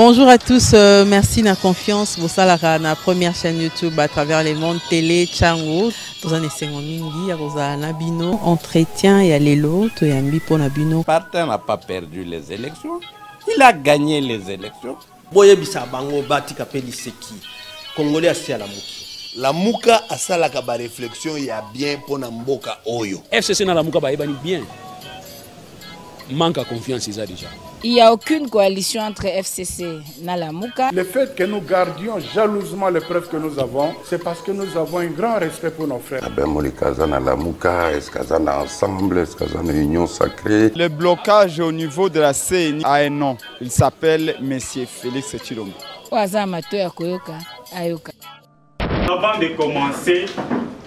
Bonjour à tous, merci de la confiance. Vous savez la première chaîne YouTube à travers les mondes télé Tchango. Dans un essai mingi, Nabino entretien et Alélo, Toyambi pour Nabino. Partin n'a pas perdu les élections, il a gagné les élections. Boye bisa bango bati kapeli seki. Congolais asi à la muki. La muka asala kaba réflexion ya bien pour mboka oyo. FCC na la muka ba ebani bien. Manque à confiance ils a déjà. Il n'y a aucune coalition entre FCC et Nalamuka. Le fait que nous gardions jalousement les preuves que nous avons, c'est parce que nous avons un grand respect pour nos frères. Ensemble, union sacrée. Le blocage au niveau de la CENI a un nom. Il s'appelle Monsieur Félix Tshilombo. Avant de commencer,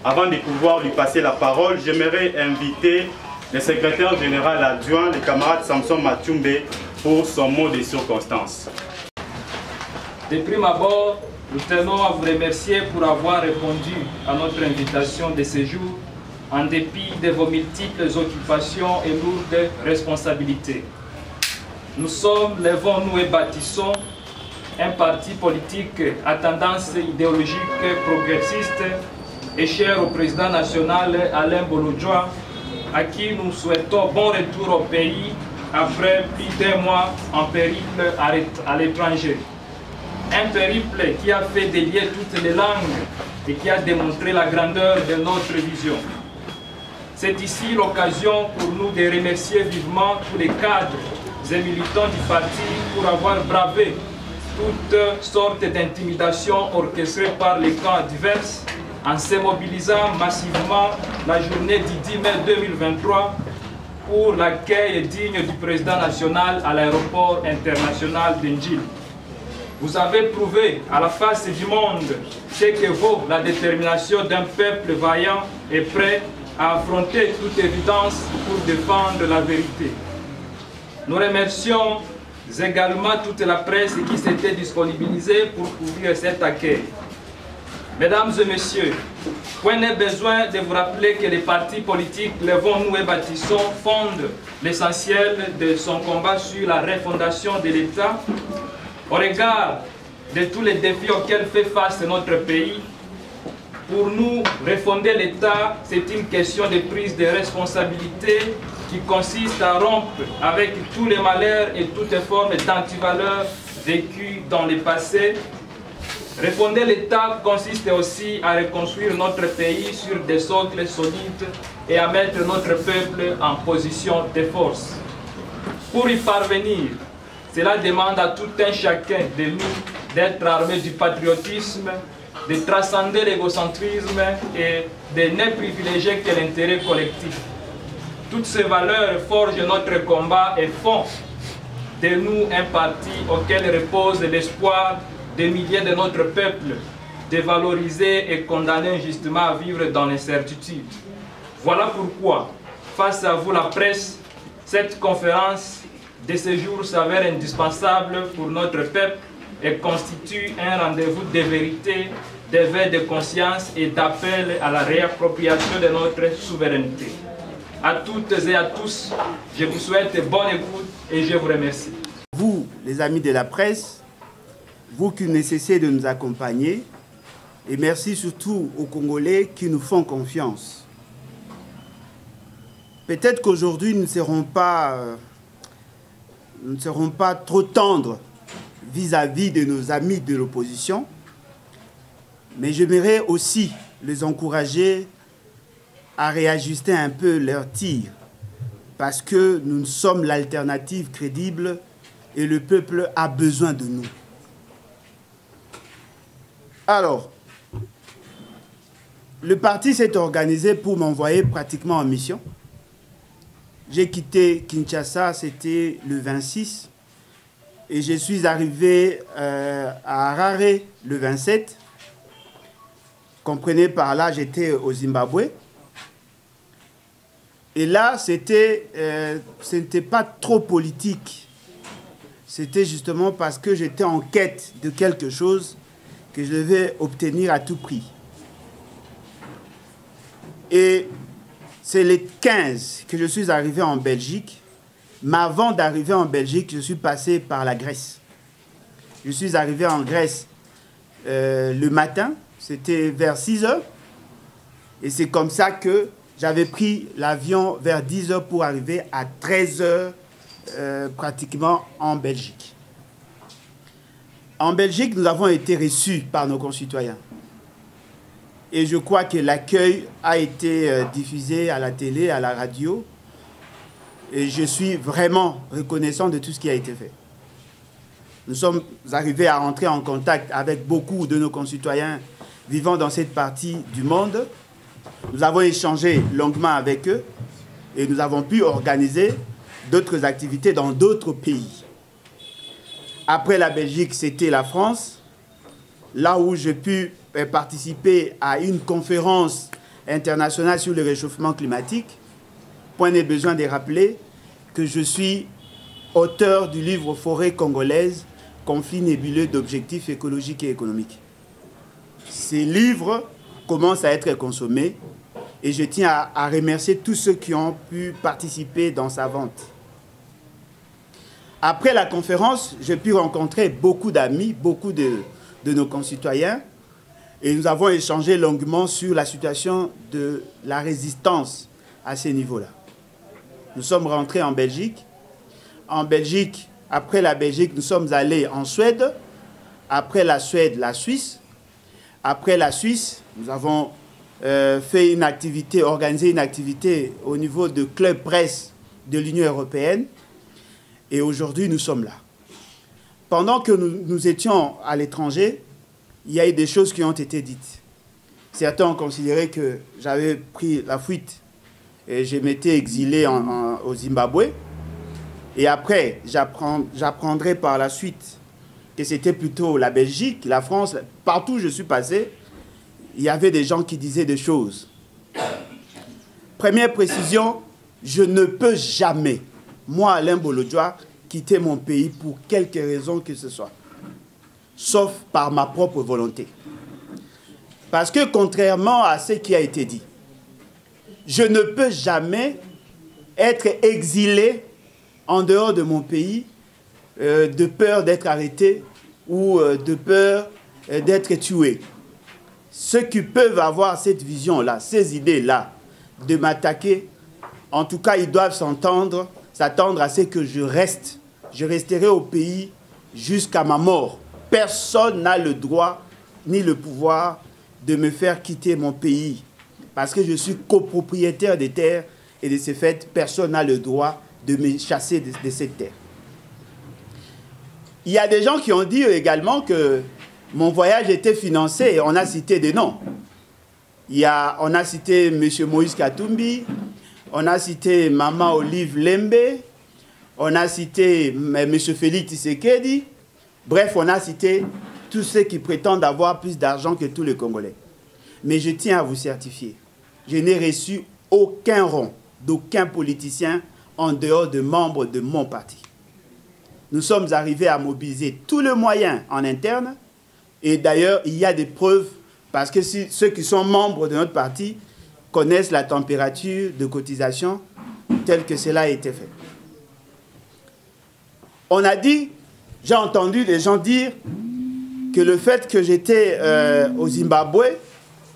avant de pouvoir lui passer la parole, j'aimerais inviter le secrétaire général adjoint, le camarade Samson Matumbe, pour son mot de circonstance. De prime abord, nous tenons à vous remercier pour avoir répondu à notre invitation de séjour en dépit de vos multiples occupations et lourdes responsabilités. Nous sommes, lèvons-nous et bâtissons un parti politique à tendance idéologique progressiste et cher au président national Alain Bolodjoa, à qui nous souhaitons bon retour au pays après plus d'un mois en périple à l'étranger. Un périple qui a fait délier toutes les langues et qui a démontré la grandeur de notre vision. C'est ici l'occasion pour nous de remercier vivement tous les cadres et militants du parti pour avoir bravé toutes sortes d'intimidations orchestrées par les camps divers en se mobilisant massivement la journée du 10 mai 2023 pour l'accueil digne du président national à l'aéroport international d'Ndjil. Vous avez prouvé à la face du monde ce que vaut la détermination d'un peuple vaillant et prêt à affronter toute évidence pour défendre la vérité. Nous remercions également toute la presse qui s'était disponibilisée pour couvrir cet accueil. Mesdames et messieurs, point n'est besoin de vous rappeler que les partis politiques Lèvons-nous et Bâtissons fondent l'essentiel de son combat sur la refondation de l'État. Au regard de tous les défis auxquels fait face notre pays, pour nous, refonder l'État, c'est une question de prise de responsabilité qui consiste à rompre avec tous les malheurs et toutes formes d'antivaleurs vécues dans le passé. Refonder l'État consiste aussi à reconstruire notre pays sur des socles solides et à mettre notre peuple en position de force. Pour y parvenir, cela demande à tout un chacun de nous d'être armé du patriotisme, de transcender l'égocentrisme et de ne privilégier que l'intérêt collectif. Toutes ces valeurs forgent notre combat et font de nous un parti auquel repose l'espoir des milliers de notre peuple, dévalorisés et condamnés injustement à vivre dans l'incertitude. Voilà pourquoi, face à vous la presse, cette conférence de ce jour s'avère indispensable pour notre peuple et constitue un rendez-vous de vérité, d'éveil de conscience et d'appel à la réappropriation de notre souveraineté. À toutes et à tous, je vous souhaite bonne écoute et je vous remercie. Vous, les amis de la presse, vous qui ne cessez de nous accompagner, et merci surtout aux Congolais qui nous font confiance. Peut-être qu'aujourd'hui, nous ne serons pas trop tendres vis-à-vis de nos amis de l'opposition, mais j'aimerais aussi les encourager à réajuster un peu leur tir, parce que nous sommes l'alternative crédible et le peuple a besoin de nous. Alors, le parti s'est organisé pour m'envoyer pratiquement en mission. J'ai quitté Kinshasa, c'était le 26, et je suis arrivé à Harare le 27. Comprenez, par là, j'étais au Zimbabwe. Et là, ce n'était pas trop politique. C'était justement parce que j'étais en quête de quelque chose que je devais obtenir à tout prix. Et c'est le 15 que je suis arrivé en Belgique. Mais avant d'arriver en Belgique, je suis passé par la Grèce. Je suis arrivé en Grèce le matin, c'était vers 6 h. Et c'est comme ça que j'avais pris l'avion vers 10 h pour arriver à 13 h pratiquement en Belgique. En Belgique, nous avons été reçus par nos concitoyens. Et je crois que l'accueil a été diffusé à la télé, à la radio. Et je suis vraiment reconnaissant de tout ce qui a été fait. Nous sommes arrivés à entrer en contact avec beaucoup de nos concitoyens vivant dans cette partie du monde. Nous avons échangé longuement avec eux et nous avons pu organiser d'autres activités dans d'autres pays. Après la Belgique, c'était la France, là où j'ai pu participer à une conférence internationale sur le réchauffement climatique. Point n'est besoin de rappeler que je suis auteur du livre Forêt congolaise, conflits nébuleux d'objectifs écologiques et économiques. Ces livres commencent à être consommés et je tiens à remercier tous ceux qui ont pu participer dans sa vente. Après la conférence, j'ai pu rencontrer beaucoup d'amis, beaucoup de nos concitoyens et nous avons échangé longuement sur la situation de la résistance à ces niveaux-là. Nous sommes rentrés en Belgique. En Belgique, après la Belgique, nous sommes allés en Suède. Après la Suède, la Suisse. Après la Suisse, nous avons fait une activité, organisé une activité au niveau de Club Presse de l'Union européenne. Et aujourd'hui, nous sommes là. Pendant que nous étions à l'étranger, il y a eu des choses qui ont été dites. Certains ont considéré que j'avais pris la fuite et je m'étais exilé au Zimbabwe. Et après, j'apprendrai par la suite que c'était plutôt la Belgique, la France. Partout où je suis passé, il y avait des gens qui disaient des choses. Première précision, je ne peux jamais, moi, Alain Bolodjoa, quitter mon pays pour quelque raison que ce soit, sauf par ma propre volonté. Parce que contrairement à ce qui a été dit, je ne peux jamais être exilé en dehors de mon pays de peur d'être arrêté ou de peur d'être tué. Ceux qui peuvent avoir cette vision-là, ces idées-là, de m'attaquer, en tout cas, ils doivent s'attendre à ce que je reste. Je resterai au pays jusqu'à ma mort. Personne n'a le droit ni le pouvoir de me faire quitter mon pays. Parce que je suis copropriétaire des terres et de ce fait, personne n'a le droit de me chasser de cette terre. Il y a des gens qui ont dit également que mon voyage était financé et on a cité des noms. On a cité M. Moïse Katumbi, on a cité Maman Olive Lembe, on a cité M. Félix Tshisekedi. Bref, on a cité tous ceux qui prétendent avoir plus d'argent que tous les Congolais. Mais je tiens à vous certifier, je n'ai reçu aucun rond d'aucun politicien en dehors de membres de mon parti. Nous sommes arrivés à mobiliser tous les moyens en interne et d'ailleurs, il y a des preuves parce que ceux qui sont membres de notre parti connaissent la température de cotisation telle que cela a été fait. On a dit, j'ai entendu des gens dire que le fait que j'étais au Zimbabwe,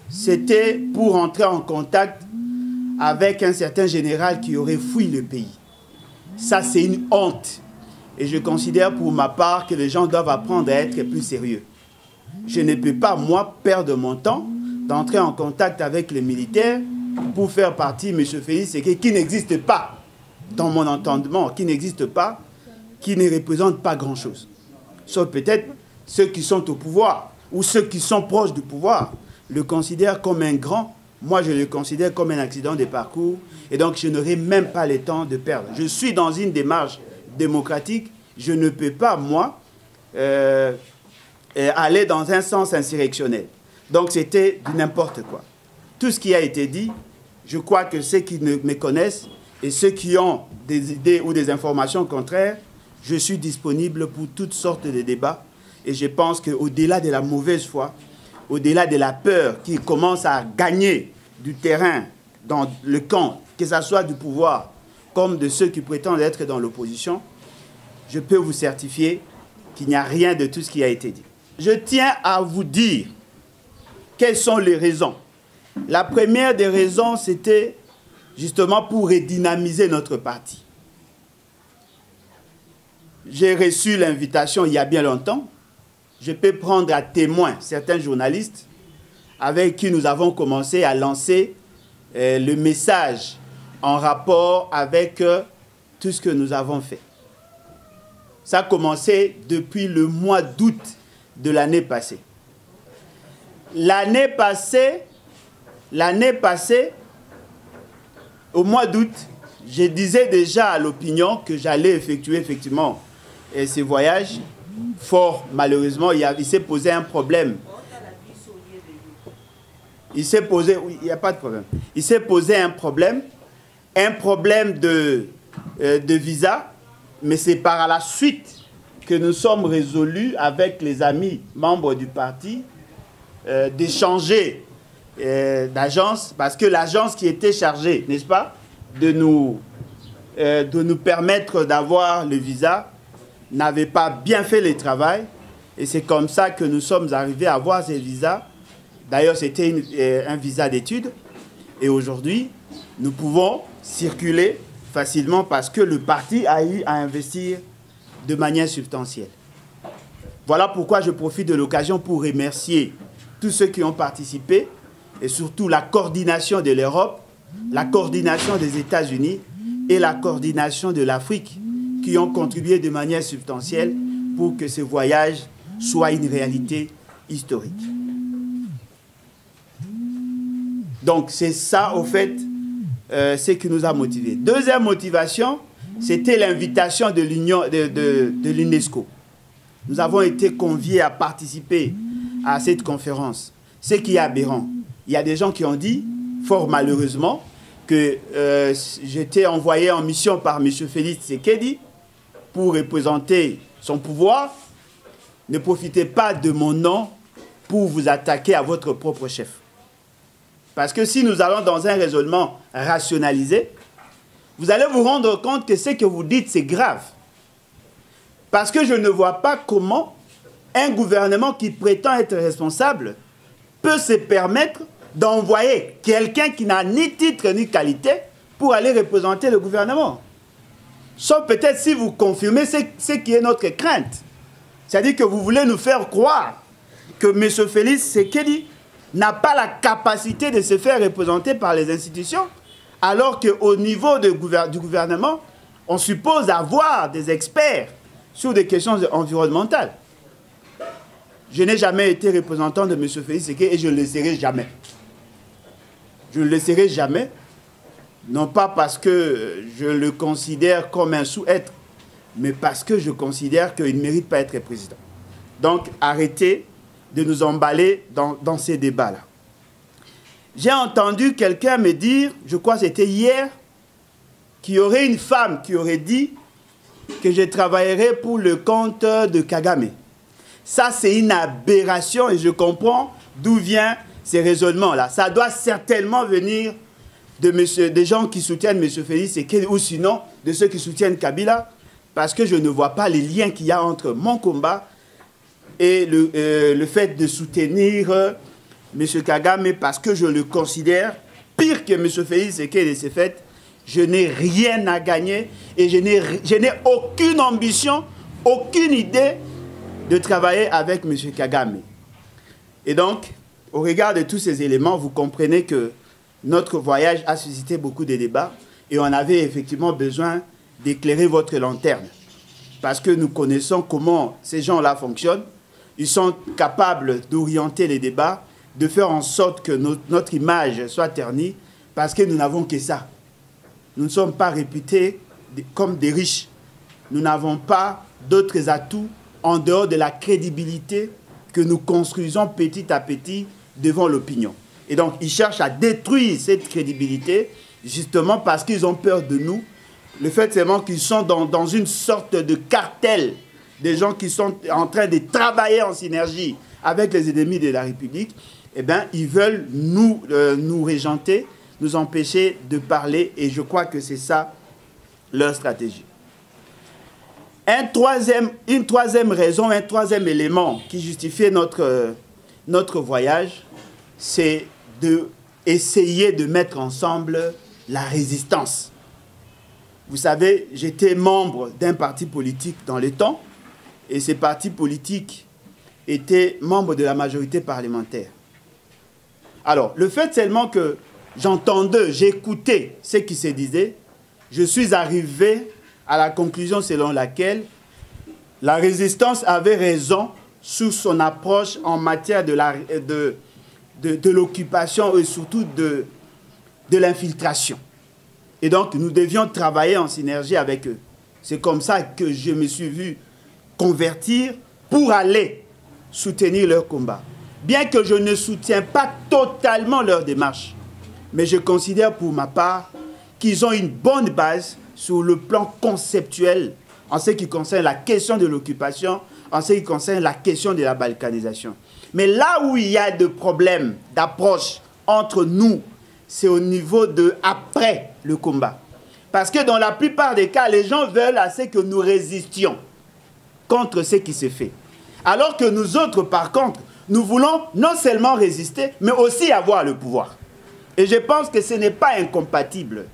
c'était pour entrer en contact avec un certain général qui aurait fui le pays. Ça, c'est une honte. Et je considère pour ma part que les gens doivent apprendre à être plus sérieux. Je ne peux pas, moi, perdre mon temps d'entrer en contact avec les militaires pour faire partie de M. Félix Tshisekedi, qui n'existe pas dans mon entendement, qui n'existe pas, qui ne représente pas grand-chose. Sauf peut-être ceux qui sont au pouvoir ou ceux qui sont proches du pouvoir le considèrent comme un grand. Moi, je le considère comme un accident de parcours et donc je n'aurai même pas le temps de perdre. Je suis dans une démarche démocratique. Je ne peux pas, moi, aller dans un sens insurrectionnel. Donc, c'était du n'importe quoi. Tout ce qui a été dit, je crois que ceux qui me connaissent et ceux qui ont des idées ou des informations contraires, je suis disponible pour toutes sortes de débats. Et je pense qu'au-delà de la mauvaise foi, au-delà de la peur qui commence à gagner du terrain dans le camp, que ce soit du pouvoir comme de ceux qui prétendent être dans l'opposition, je peux vous certifier qu'il n'y a rien de tout ce qui a été dit. Je tiens à vous dire quelles sont les raisons. La première des raisons, c'était justement pour redynamiser notre parti. J'ai reçu l'invitation il y a bien longtemps. Je peux prendre à témoin certains journalistes avec qui nous avons commencé à lancer le message en rapport avec tout ce que nous avons fait. Ça a commencé depuis le mois d'août de l'année passée. L'année passée, au mois d'août, je disais déjà à l'opinion que j'allais effectuer effectivement ces voyages. Fort malheureusement, il s'est posé un problème. Il s'est posé, oui, il n'y a pas de problème. Il s'est posé un problème de visa, mais c'est par la suite que nous sommes résolus avec les amis membres du parti d'échanger d'agence, parce que l'agence qui était chargée, n'est-ce pas, de nous permettre d'avoir le visa, n'avait pas bien fait le travail. Et c'est comme ça que nous sommes arrivés à avoir ces visas. D'ailleurs, c'était un visa d'études. Et aujourd'hui, nous pouvons circuler facilement parce que le parti a eu à investir de manière substantielle. Voilà pourquoi je profite de l'occasion pour remercier tous ceux qui ont participé et surtout la coordination de l'Europe, la coordination des États-Unis et la coordination de l'Afrique qui ont contribué de manière substantielle pour que ce voyage soit une réalité historique. Donc c'est ça, au fait, ce qui nous a motivés. Deuxième motivation, c'était l'invitation de l'UNESCO. Nous avons été conviés à participer à cette conférence. Ce qui est aberrant. Il y a des gens qui ont dit, fort malheureusement, que j'étais envoyé en mission par M. Félix Tshisekedi pour représenter son pouvoir. Ne profitez pas de mon nom pour vous attaquer à votre propre chef. Parce que si nous allons dans un raisonnement rationalisé, vous allez vous rendre compte que ce que vous dites, c'est grave. Parce que je ne vois pas comment un gouvernement qui prétend être responsable peut se permettre d'envoyer quelqu'un qui n'a ni titre ni qualité pour aller représenter le gouvernement. Sauf peut-être si vous confirmez ce qui est notre crainte. C'est-à-dire que vous voulez nous faire croire que M. Félix Tshisekedi n'a pas la capacité de se faire représenter par les institutions, alors qu'au niveau du gouvernement, on suppose avoir des experts sur des questions environnementales. Je n'ai jamais été représentant de M. Félix Tshisekedi et je ne le serai jamais. Je ne le serai jamais, non pas parce que je le considère comme un sous-être, mais parce que je considère qu'il ne mérite pas d'être président. Donc, arrêtez de nous emballer dans ces débats-là. J'ai entendu quelqu'un me dire, je crois que c'était hier, qu'il y aurait une femme qui aurait dit que je travaillerais pour le compte de Kagame. Ça, c'est une aberration et je comprends d'où viennent ces raisonnements-là. Ça doit certainement venir des gens qui soutiennent M. Félix Tshisekedi ou sinon de ceux qui soutiennent Kabila, parce que je ne vois pas les liens qu'il y a entre mon combat et le fait de soutenir M. Kagame, parce que je le considère pire que M. Félix Tshisekedi de ce fait. Je n'ai rien à gagner et je n'ai aucune ambition, aucune idée de travailler avec M. Kagame. Et donc, au regard de tous ces éléments, vous comprenez que notre voyage a suscité beaucoup de débats et on avait effectivement besoin d'éclairer votre lanterne. Parce que nous connaissons comment ces gens-là fonctionnent. Ils sont capables d'orienter les débats, de faire en sorte que notre image soit ternie, parce que nous n'avons que ça. Nous ne sommes pas réputés comme des riches. Nous n'avons pas d'autres atouts en dehors de la crédibilité que nous construisons petit à petit devant l'opinion. Et donc, ils cherchent à détruire cette crédibilité, justement parce qu'ils ont peur de nous. Le fait seulement qu'ils sont dans une sorte de cartel, des gens qui sont en train de travailler en synergie avec les ennemis de la République, eh bien, ils veulent nous régenter, nous empêcher de parler, et je crois que c'est ça leur stratégie. Une troisième raison, un troisième élément qui justifiait notre voyage, c'est d'essayer de mettre ensemble la résistance. Vous savez, j'étais membre d'un parti politique dans le temps, et ces partis politiques étaient membres de la majorité parlementaire. Alors, le fait seulement que j'entendais, j'écoutais ce qui se disait, je suis arrivé à la conclusion selon laquelle la résistance avait raison sur son approche en matière de l'occupation et surtout de l'infiltration. Et donc, nous devions travailler en synergie avec eux. C'est comme ça que je me suis vu convertir pour aller soutenir leur combat. Bien que je ne soutiens pas totalement leur démarche, mais je considère pour ma part qu'ils ont une bonne base sur le plan conceptuel en ce qui concerne la question de l'occupation, en ce qui concerne la question de la balkanisation. Mais là où il y a des problèmes d'approche entre nous, c'est au niveau de après le combat. Parce que dans la plupart des cas, les gens veulent assez que nous résistions contre ce qui se fait. Alors que nous autres, par contre, nous voulons non seulement résister, mais aussi avoir le pouvoir. Et je pense que ce n'est pas incompatible.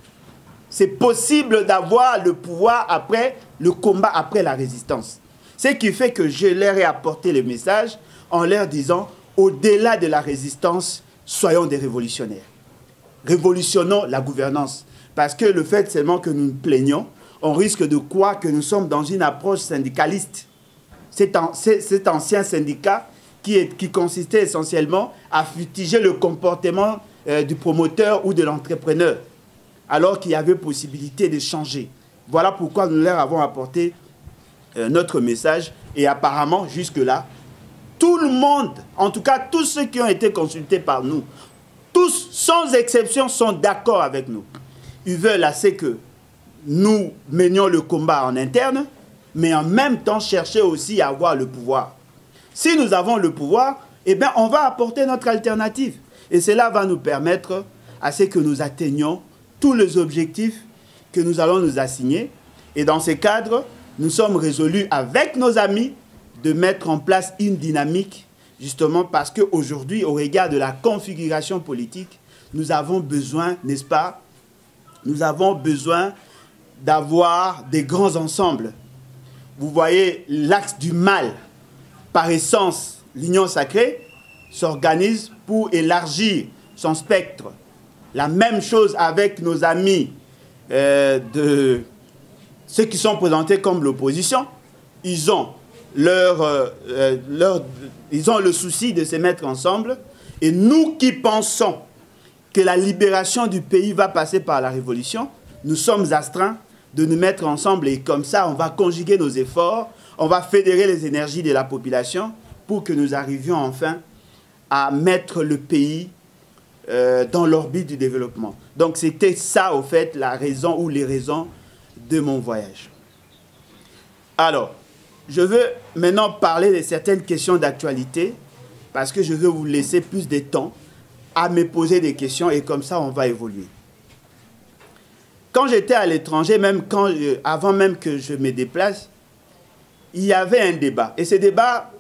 C'est possible d'avoir le pouvoir après le combat, après la résistance. Ce qui fait que je leur ai apporté le message en leur disant, au-delà de la résistance, soyons des révolutionnaires. Révolutionnons la gouvernance. Parce que le fait seulement que nous nous plaignons, on risque de croire que nous sommes dans une approche syndicaliste. Cet ancien syndicat qui consistait essentiellement à fustiger le comportement du promoteur ou de l'entrepreneur, alors qu'il y avait possibilité de changer. Voilà pourquoi nous leur avons apporté notre message. Et apparemment, jusque-là, tout le monde, en tout cas tous ceux qui ont été consultés par nous, tous, sans exception, sont d'accord avec nous. Ils veulent assez que nous menions le combat en interne, mais en même temps chercher aussi à avoir le pouvoir. Si nous avons le pouvoir, eh bien, on va apporter notre alternative. Et cela va nous permettre à ce que nous atteignions tous les objectifs que nous allons nous assigner. Et dans ce cadre, nous sommes résolus avec nos amis de mettre en place une dynamique, justement parce qu'aujourd'hui, au regard de la configuration politique, nous avons besoin, n'est-ce pas, nous avons besoin d'avoir des grands ensembles. Vous voyez, l'axe du mal, par essence, l'Union sacrée, s'organise pour élargir son spectre. La même chose avec nos amis de ceux qui sont présentés comme l'opposition. Ils ont ils ont le souci de se mettre ensemble. Et nous qui pensons que la libération du pays va passer par la révolution, nous sommes astreints de nous mettre ensemble et comme ça, on va conjuguer nos efforts, on va fédérer les énergies de la population pour que nous arrivions enfin à mettre le pays dans l'orbite du développement. Donc c'était ça, au fait, la raison ou les raisons de mon voyage. Alors, je veux maintenant parler de certaines questions d'actualité parce que je veux vous laisser plus de temps à me poser des questions et comme ça, on va évoluer. Quand j'étais à l'étranger, avant même que je me déplace, il y avait un débat. Et ce débat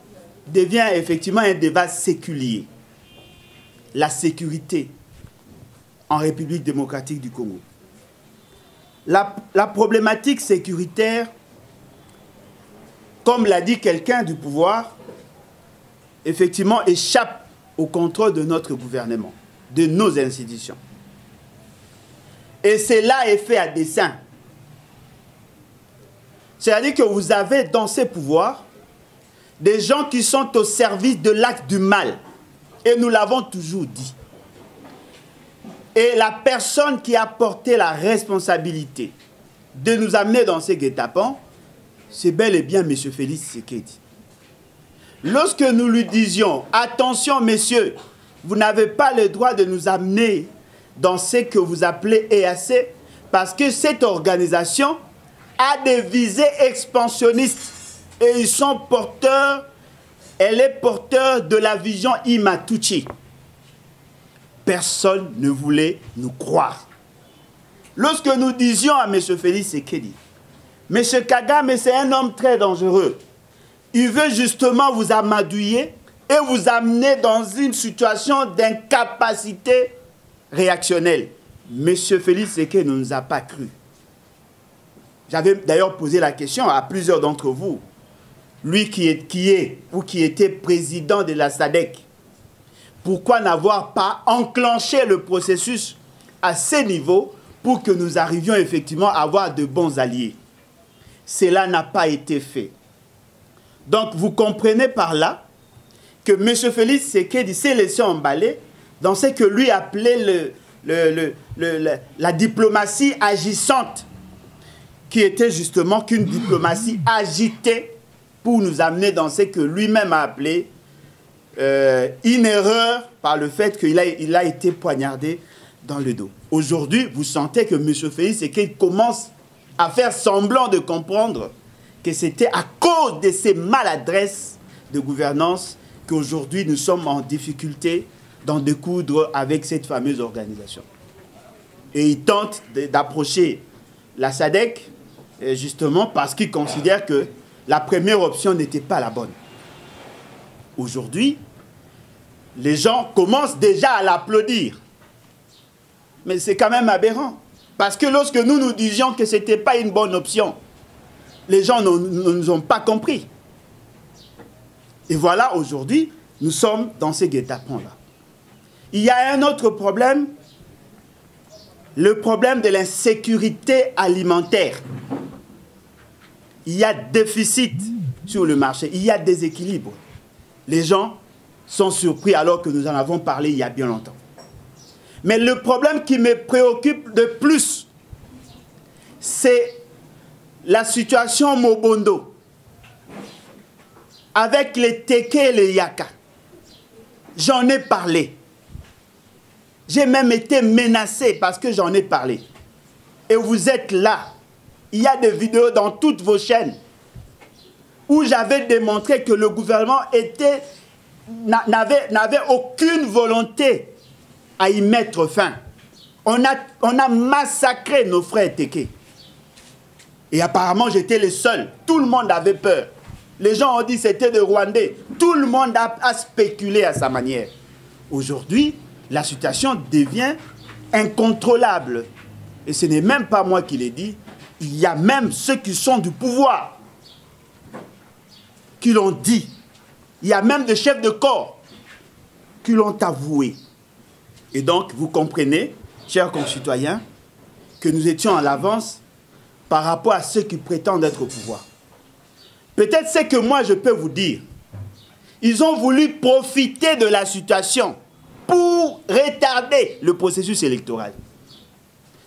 devient effectivement un débat séculier. La sécurité en République démocratique du Congo. La problématique sécuritaire, comme l'a dit quelqu'un du pouvoir, effectivement échappe au contrôle de notre gouvernement, de nos institutions. Et cela est fait à dessein. C'est-à-dire que vous avez dans ces pouvoirs des gens qui sont au service de l'acte du mal. Et nous l'avons toujours dit. Et la personne qui a porté la responsabilité de nous amener dans ces guet-apens, c'est bel et bien M. Félix Tshisekedi. Lorsque nous lui disions, attention messieurs, vous n'avez pas le droit de nous amener dans ce que vous appelez EAC, parce que cette organisation a des visées expansionnistes et ils sont porteurs, elle est porteur de la vision Imatuchi. Personne ne voulait nous croire. Lorsque nous disions à M. Félix Tshisekedi, M. Kagame, c'est un homme très dangereux. Il veut justement vous amadouiller et vous amener dans une situation d'incapacité réactionnelle. M. Félix Tshisekedi ne nous a pas cru. J'avais d'ailleurs posé la question à plusieurs d'entre vous. Lui qui était président de la SADC, pourquoi n'avoir pas enclenché le processus à ce niveau pour que nous arrivions effectivement à avoir de bons alliés? Cela n'a pas été fait. Donc vous comprenez par là que M. Félix Tshisekedi s'est laissé emballer dans ce que lui appelait la diplomatie agissante, qui était justement qu'une diplomatie agitée pour nous amener dans ce que lui-même a appelé une erreur par le fait qu'il a été poignardé dans le dos. Aujourd'hui, vous sentez que M. Félix Tshisekedi commence à faire semblant de comprendre que c'était à cause de ces maladresses de gouvernance qu'aujourd'hui nous sommes en difficulté d'en découdre avec cette fameuse organisation. Et il tente d'approcher la SADC justement parce qu'il considère que la première option n'était pas la bonne. Aujourd'hui, les gens commencent déjà à l'applaudir. Mais c'est quand même aberrant. Parce que lorsque nous disions que ce n'était pas une bonne option, les gens ne nous ont pas compris. Et voilà, aujourd'hui, nous sommes dans ces guet-apens-là. Il y a un autre problème, le problème de l'insécurité alimentaire. Il y a déficit sur le marché, il y a déséquilibre. Les gens sont surpris alors que nous en avons parlé il y a bien longtemps. Mais le problème qui me préoccupe de plus, c'est la situation Mobondo, avec les Teke et les Yaka. J'en ai parlé. J'ai même été menacé parce que j'en ai parlé. Et vous êtes là. Il y a des vidéos dans toutes vos chaînes où j'avais démontré que le gouvernement n'avait aucune volonté à y mettre fin. On a massacré nos frères Teke. Et apparemment, j'étais le seul. Tout le monde avait peur. Les gens ont dit que c'était des Rwandais. Tout le monde a spéculé à sa manière. Aujourd'hui, la situation devient incontrôlable. Et ce n'est même pas moi qui l'ai dit. Il y a même ceux qui sont du pouvoir qui l'ont dit. Il y a même des chefs de corps qui l'ont avoué. Et donc, vous comprenez, chers concitoyens, que nous étions en avance par rapport à ceux qui prétendent être au pouvoir. Peut-être c'est que moi je peux vous dire, ils ont voulu profiter de la situation pour retarder le processus électoral.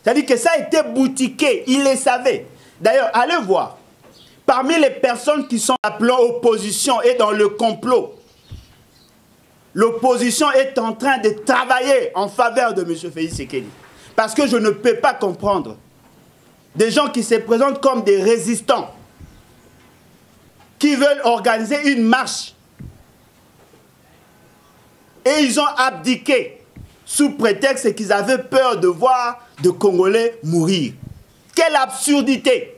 C'est-à-dire que ça a été boutiqué, ils le savaient. D'ailleurs, allez voir, parmi les personnes qui sont appelées opposition et dans le complot, l'opposition est en train de travailler en faveur de M. Félix Tshisekedi. Parce que je ne peux pas comprendre des gens qui se présentent comme des résistants, qui veulent organiser une marche. Et ils ont abdiqué sous prétexte qu'ils avaient peur de voir des Congolais mourir. Quelle absurdité!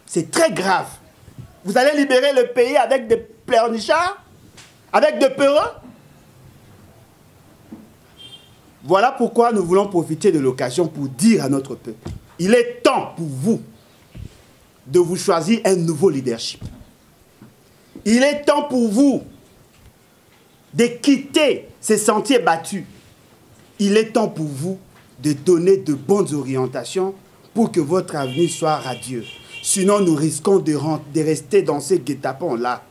C'est très grave. Vous allez libérer le pays avec des pleurnichards? Avec des peureux? Voilà pourquoi nous voulons profiter de l'occasion pour dire à notre peuple, il est temps pour vous de vous choisir un nouveau leadership. Il est temps pour vous de quitter ces sentiers battus. Il est temps pour vous de donner de bonnes orientations pour que votre avenir soit radieux. Sinon, nous risquons de rester dans ces guet-apens-là.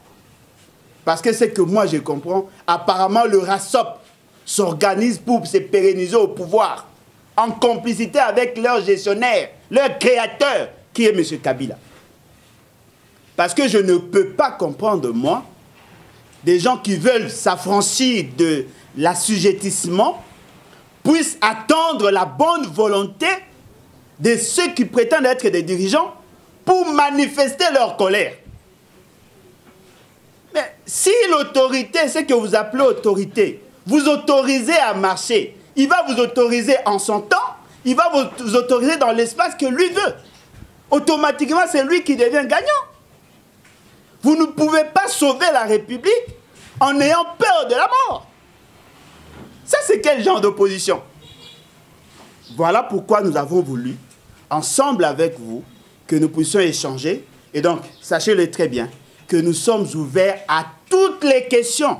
Parce que c'est que moi, je comprends, apparemment, le RASOP s'organise pour se pérenniser au pouvoir, en complicité avec leur gestionnaire, leur créateur, qui est M. Kabila. Parce que je ne peux pas comprendre, moi, des gens qui veulent s'affranchir de l'assujettissement puissent attendre la bonne volonté de ceux qui prétendent être des dirigeants pour manifester leur colère. Mais si l'autorité, ce que vous appelez autorité, vous autorisez à marcher, il va vous autoriser en son temps, il va vous autoriser dans l'espace que lui veut. automatiquement c'est lui qui devient gagnant. Vous ne pouvez pas sauver la République en ayant peur de la mort. Ça, c'est quel genre d'opposition? Voilà pourquoi nous avons voulu, ensemble avec vous, que nous puissions échanger. Et donc, sachez-le très bien, que nous sommes ouverts à toutes les questions.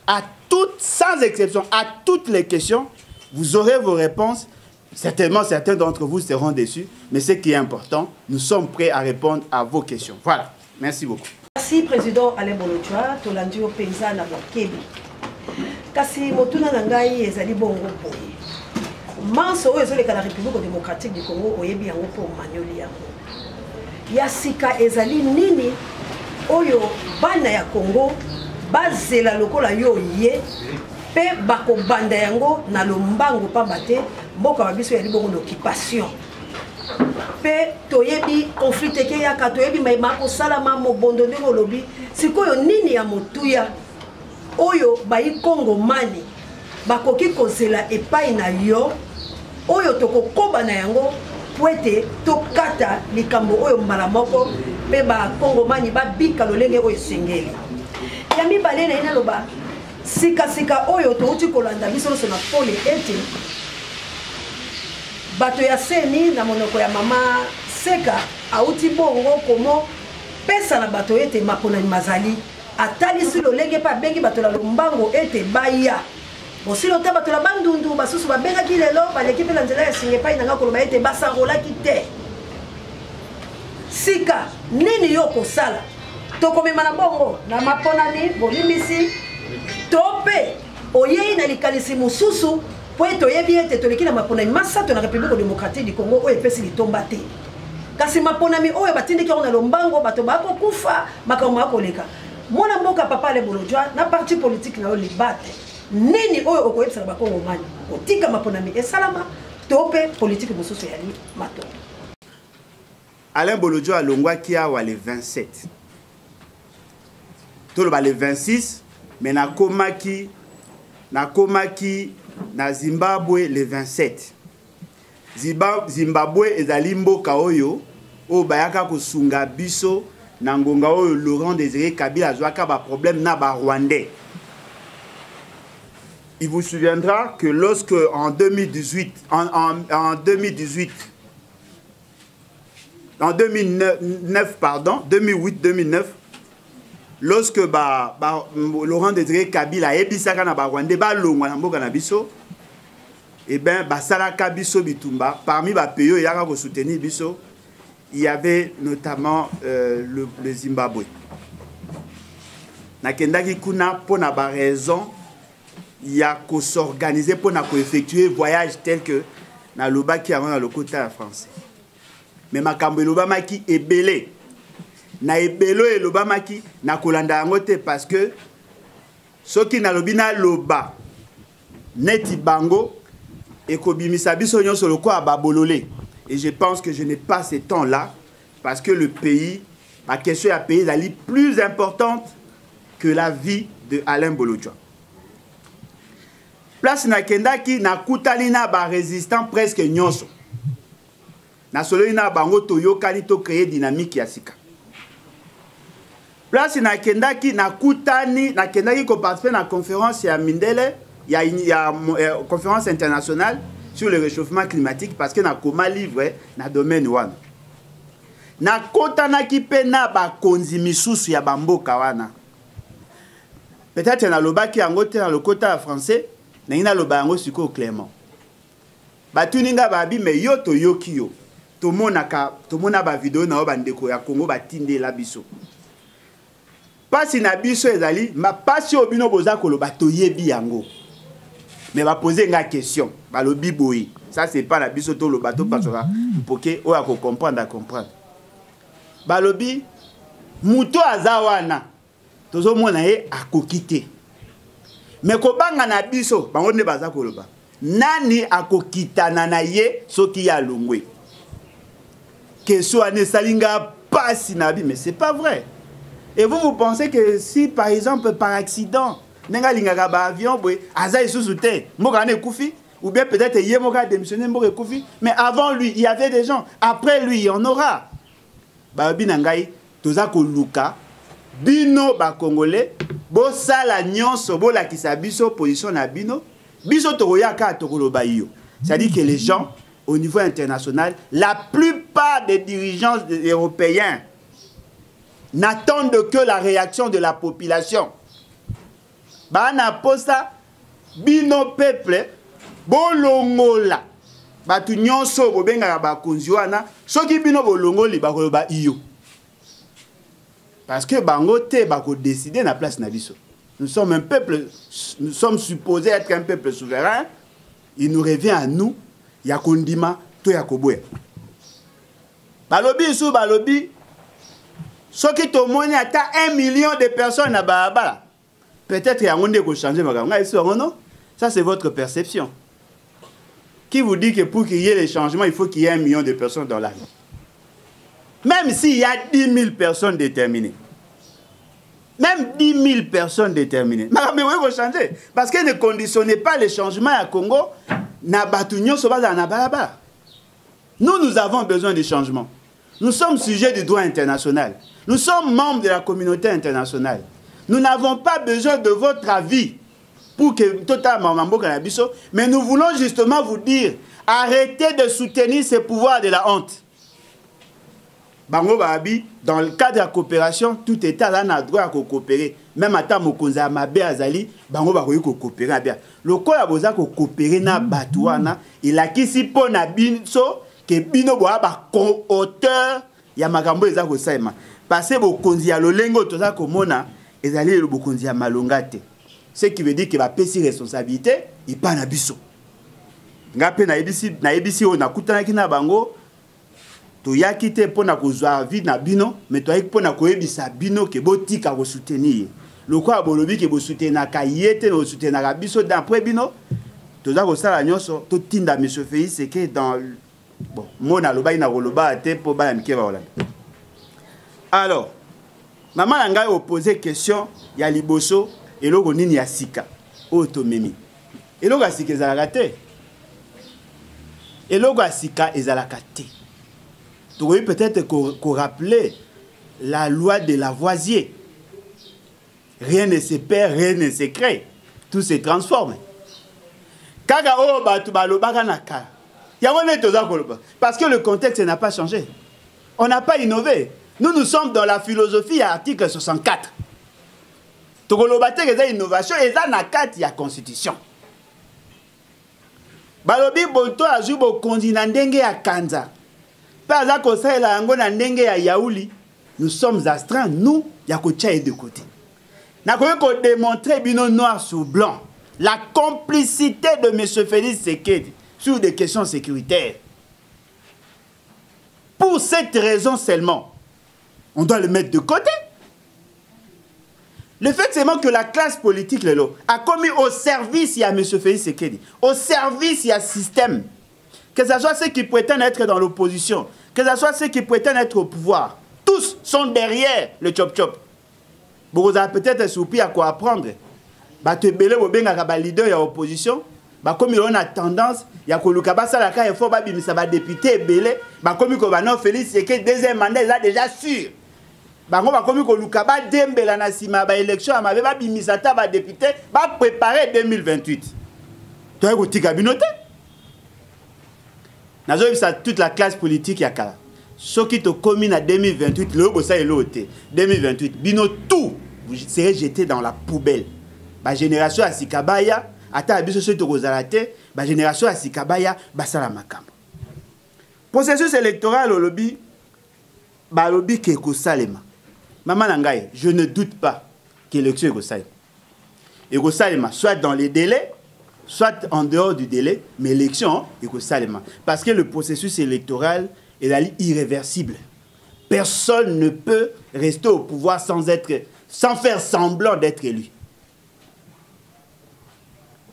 À toutes, sans exception, à toutes les questions. Vous aurez vos réponses. Certainement, certains d'entre vous seront déçus. Mais ce qui est important, nous sommes prêts à répondre à vos questions. Voilà. Merci beaucoup. Merci, Président Alain Bolojwa. Tolandi au paysan à Bokebi. Kasi motuna nangai ezali bongo boye. Manso oyo ezoleka la République démocratique du Congo oyebi yango po manyoli yango. Ya sika ezali nini oyo bana ya Congo bazela lokola yo ye pe bako banda yango na lombango pamba te mboka babiso ya libongo d'occupation. Pe toyebi conflit ke ya ka toyebi maima ko salama mo bondo ndeko lobi sikoyo nini ya motuya oyo bayi Congo mani bakoki kozela epai na yo oyo tokokoba na yango puete tokata likambo oyo mbala moko pe ba Congo mani ba bika lolenge oyo sengeli ya mibale na ina loba sika oyo touti kolanda biso so na pole ete bato ya seni na monoko ya mama seka auti bongo komo pesa na bato ete mapona mazali atali silo lenge pa bengi bato la lombango ete baya bosilo ta bato la bandundu basusu babenga ki lelo ba l'équipe la nzela ya singe pa inanga koloba ete basangola ki te sika nini yo kosala tokomema na bongo na mapona ni bolimisi tope oyei na likalisi mususu po toyebi ete toleki na mapona masato na République démocratique du Congo oyo epesi litomba te kasi mapona mi oyo batindiki na lombango bato bako kufa makambo akoleka mona mboka papa le Bolojwa na parti politique na yo libate nini oyo okoyebisa ba Congo mani otika mapona mi esalama tope politique mususu ya li mato. Alain Bolojwa alongwa ki awa le 27 toloba le 26 mais nakomaki na Zimbabwe le 27. Zimbabwe ezali mboka oyo o bayaka kosunga biso na ngonga oyo Laurent Désiré Kabila azwaka ba problème na ba Rwandais. Il vous souviendra que lorsque en 2009, pardon, 2008-2009, lorsque Laurent Désiré Kabila ebisaka na ba Rwandais ba longwa na mboka na biso, et ben basalaka biso bitumba parmi ba pays oyo yaka ko soutenir biso, il y avait notamment le Zimbabwe. Nakendaki kuna pona ba raison il y a qu'on s'organiser pour effectuer voyage tel que na lobaki avant dans le côté français. Mais makambo lobama ki ebele na ebelo et lobama ki na kolanda ngote parce que soki na lobina loba neti bango et kobimisa biso nyonso loko ababololé. Et je pense que je n'ai pas ce temps-là parce que le pays, la question à pays est plus importante que la vie de Alain Bolojwa. Place na kendaki na kutalina ba résistant presque nyonso. Na solina bango toyokani to créer dynamique ya sika. Place na kendaki na kutani na kendaki ko participer na conférence ya Mindele, ya conférence internationale sur le réchauffement climatique parce que na koma livre na domaine wana. Na kotana ki pe na ba konzi misusu ya bamboka wana. Peut-être na lobaki yango te na le côté français. Naina lo bango siko Clément. Batuninga babi me yo to yoki yo. Tomona ba vidéo na bandeko ya Congo batinde la biso. Pasi na biso ezali ma pasi obino boza koloba to yebi yango. Mais ba poser nga question, ba lobi boyi. Ça c'est pas la biso to lo bato pasora poké o ya ko comprendre à comprendre. Ba lobi muto azawana. Tozo mona ye akokite. Mais kobanga na biso bango ne baza koloba nani akokitana na ye soki ya longwe question ane salinga pasi na bi mais c'est pas vrai. Et vous pensez que si par exemple par accident nenga lingaka ba avion boy aza isusu te mboka ne kufi ou bien peut-être Yemoka a démissionné, mais avant lui, il y avait des gens. Après lui, il y en aura. Babi Nangai, Tozako Luka, Bino ba Congolais, bo sala nyonso bo la kisabiso position na bino, biso toroyaka tokoloba yo. C'est-à-dire que les gens au niveau international, la plupart des dirigeants européens n'attendent que la réaction de la population. Bana posa bino peuple bolongola batu nyonso bobenga ba konziwana soki bino bolongoli bakoloba iyo. Parce que bango te bako décider na place na biso. Nous sommes un peuple, nous sommes supposés être un peuple souverain. Il nous revient à nous ya kondima to ya koboya. Balobi sou balobi soki to moni ata 1 million de personnes na baba. Peut-être ya ngonde ko changer makamanga ici non? Ça c'est votre perception. Qui vous dit que pour qu'il y ait les changements, il faut qu'il y ait 1 million de personnes dans la rue? Même s'il y a 10 000 personnes déterminées. Même 10 000 personnes déterminées. Mais oui, vous changez. Parce que ne conditionnez pas les changements à Congo. Nous avons besoin de changements. Nous sommes sujets du droit international. Nous sommes membres de la communauté internationale. Nous n'avons pas besoin de votre avis pour que totalement Mambo Kanabiso. Mais nous voulons justement vous dire, arrêtez de soutenir ces pouvoirs de la honte. Bango Babi, dans le cadre de la coopération, tout État là a droit à coopérer. Même à Tamokonza Amabé Azali, Bango Babi coopérer bien. Le corps a besoin de coopérer na Batouana. Il a qu'ici pour na binso que bino boa ba auteur ya makambo eza ko saima. Parce que bokonzi ya lolengo toza komona ezali le bokonzi ya malongate. Ce qui veut dire que va pesi responsabilité, il pas na biso. Ngape na ebisi o na kutana kina bango. To yakite pona kozwa vie na bino mais to yaki pona koyebisa bino ke botika ko soutenir le quoi bolobi ke bo soutenir ka yete no soutenir ka biso d'après bino to za ko sala nyonso to tinda monsieur Félix c'est que dans bon mona loba ina koloba te po ba mike ba Hollande. Alors maman ngai opposer question ya liboso eloko nini ya sika otomemi eloko ya sika ezalaka te eloko ya sika ezalaka te. Tu veux peut-être qu'on rappelle la loi de Lavoisier. Rien ne se perd, rien ne se crée. Tout se transforme. Parce que le contexte n'a pas changé. On n'a pas innové. Nous sommes dans la philosophie à l'article 64. Tu veux innovation et ça n'a qu'à la constitution. Balobi Bonto a joué au continent à Kanza. Nous sommes astreints, nous, il y a de côté. Nous avons démontré bino noir sur blanc la complicité de M. Félix Tshisekedi sur des questions sécuritaires. Pour cette raison seulement, on doit le mettre de côté. Le fait seulement que la classe politique a commis au service, il y a M. Félix Tshisekedi, au service, il y a système. Que ce soit ceux qui prétendent être dans l'opposition, que ce soit ceux qui prétendent être au pouvoir, tous sont derrière le chop-chop. Vous avez peut-être soupi à quoi apprendre. Bah, tu belé au benga kaba leader de l'opposition. Bah, comme il a tendance, il y a que le kabasa la il faut babi ça va député belé. Bah, comme il va non Félix c'est que deuxième mandat il a déjà sûr. Bah, comme il le kaba dembe la nasima ba élection à ma babi misata ba député va préparer 2028. Tu as écouté cabinoté? Toute la classe politique a kala. Ce qui te commune à 2028, le bossa est l'autre. 2028, bino tout, vous serez jeté dans la poubelle. La génération à Sikabaya, ata abiso se to kozalate, la génération à Sikabaya, basala makambo. Processus électoral au lobby, ba lobby ke ko salema. Maman nangai, je ne doute pas que l'élection est ko salema. Et ko salema soit dans les délais, soit en dehors du délai, mais l'élection est ko salema. Parce que le processus électoral est irréversible. Personne ne peut rester au pouvoir sans faire semblant d'être élu.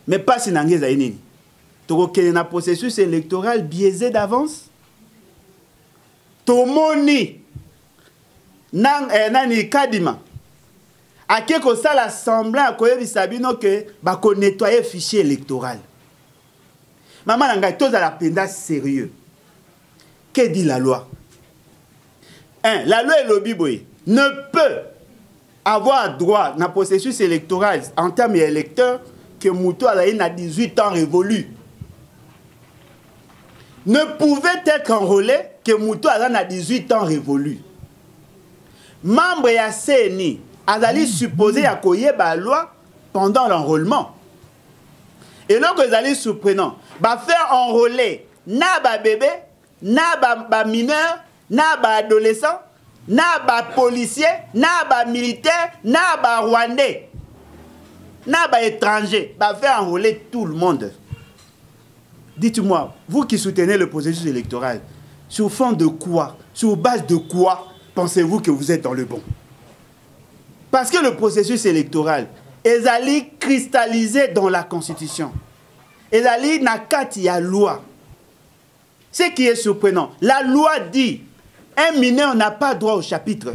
Mais pas si n'angé zaïnini. Tu as un processus électoral biaisé d'avance. Tomoni nani kadima. A quelque ça l'assemblée a koyebi sabino que ba ko nettoyer fichier électoral. Maman Nangai, tous à la penda sérieux. Que dit la loi? La loi et le Biboye ne peut avoir droit dans le processus électoral en termes d'électeurs que Moutou Alaïn a 18 ans révolu. Ne pouvait être enrôlé que Moutou Alaïn a 18 ans révolu. Membre ya CNI, Azali supposé à la loi pendant l'enrôlement. Et donc, ils allaient surprenant. Bah faire enrôler na ba bébé, na ba mineur, na ba adolescent, na ba policier, na ba militaire, na ba rwandais, na ba étranger. Bah faire enrôler tout le monde. Dites-moi, vous qui soutenez le processus électoral, sur fond de quoi, sur base de quoi pensez-vous que vous êtes dans le bon? Parce que le processus électoral est allé cristalliser dans la Constitution. Et allé n'a qu'à la loi. Ce qui est surprenant, la loi dit un mineur n'a pas droit au chapitre.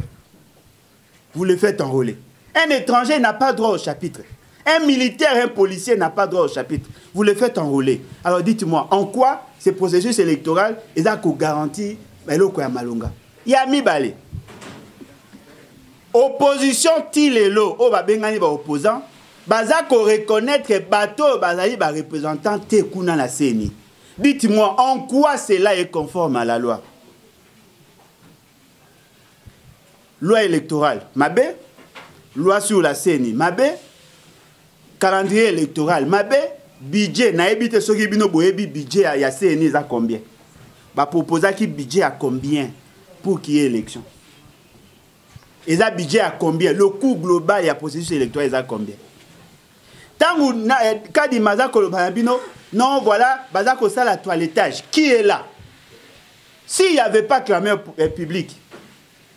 Vous le faites enrôler. Un étranger n'a pas droit au chapitre. Un militaire, un policier n'a pas droit au chapitre. Vous le faites enrôler. Alors dites-moi, en quoi ce processus électoral est à garantir l'oko ya malonga? Il y a mi balé. Opposition tilelo, o ba bengani ba opposant, baza ko reconnaître que bateau bazali ba représentant te kuna la CENI. Dites-moi, en quoi cela est conforme à la loi? Loi électorale, mabé. Loi sur la CENI, mabé. Calendrier électoral, mabé. Budget, na ebite soki bino boyebi budget ya CENI à combien? Ba proposa ki budget à combien pour qu'il y ait élection? Et ça budget à combien? Le coût global de la processus électoral est à combien? Tant que quand il maza kolobano, non voilà, bazako ça la toilettage. Qui est là? S'il n'y avait pas clameur public,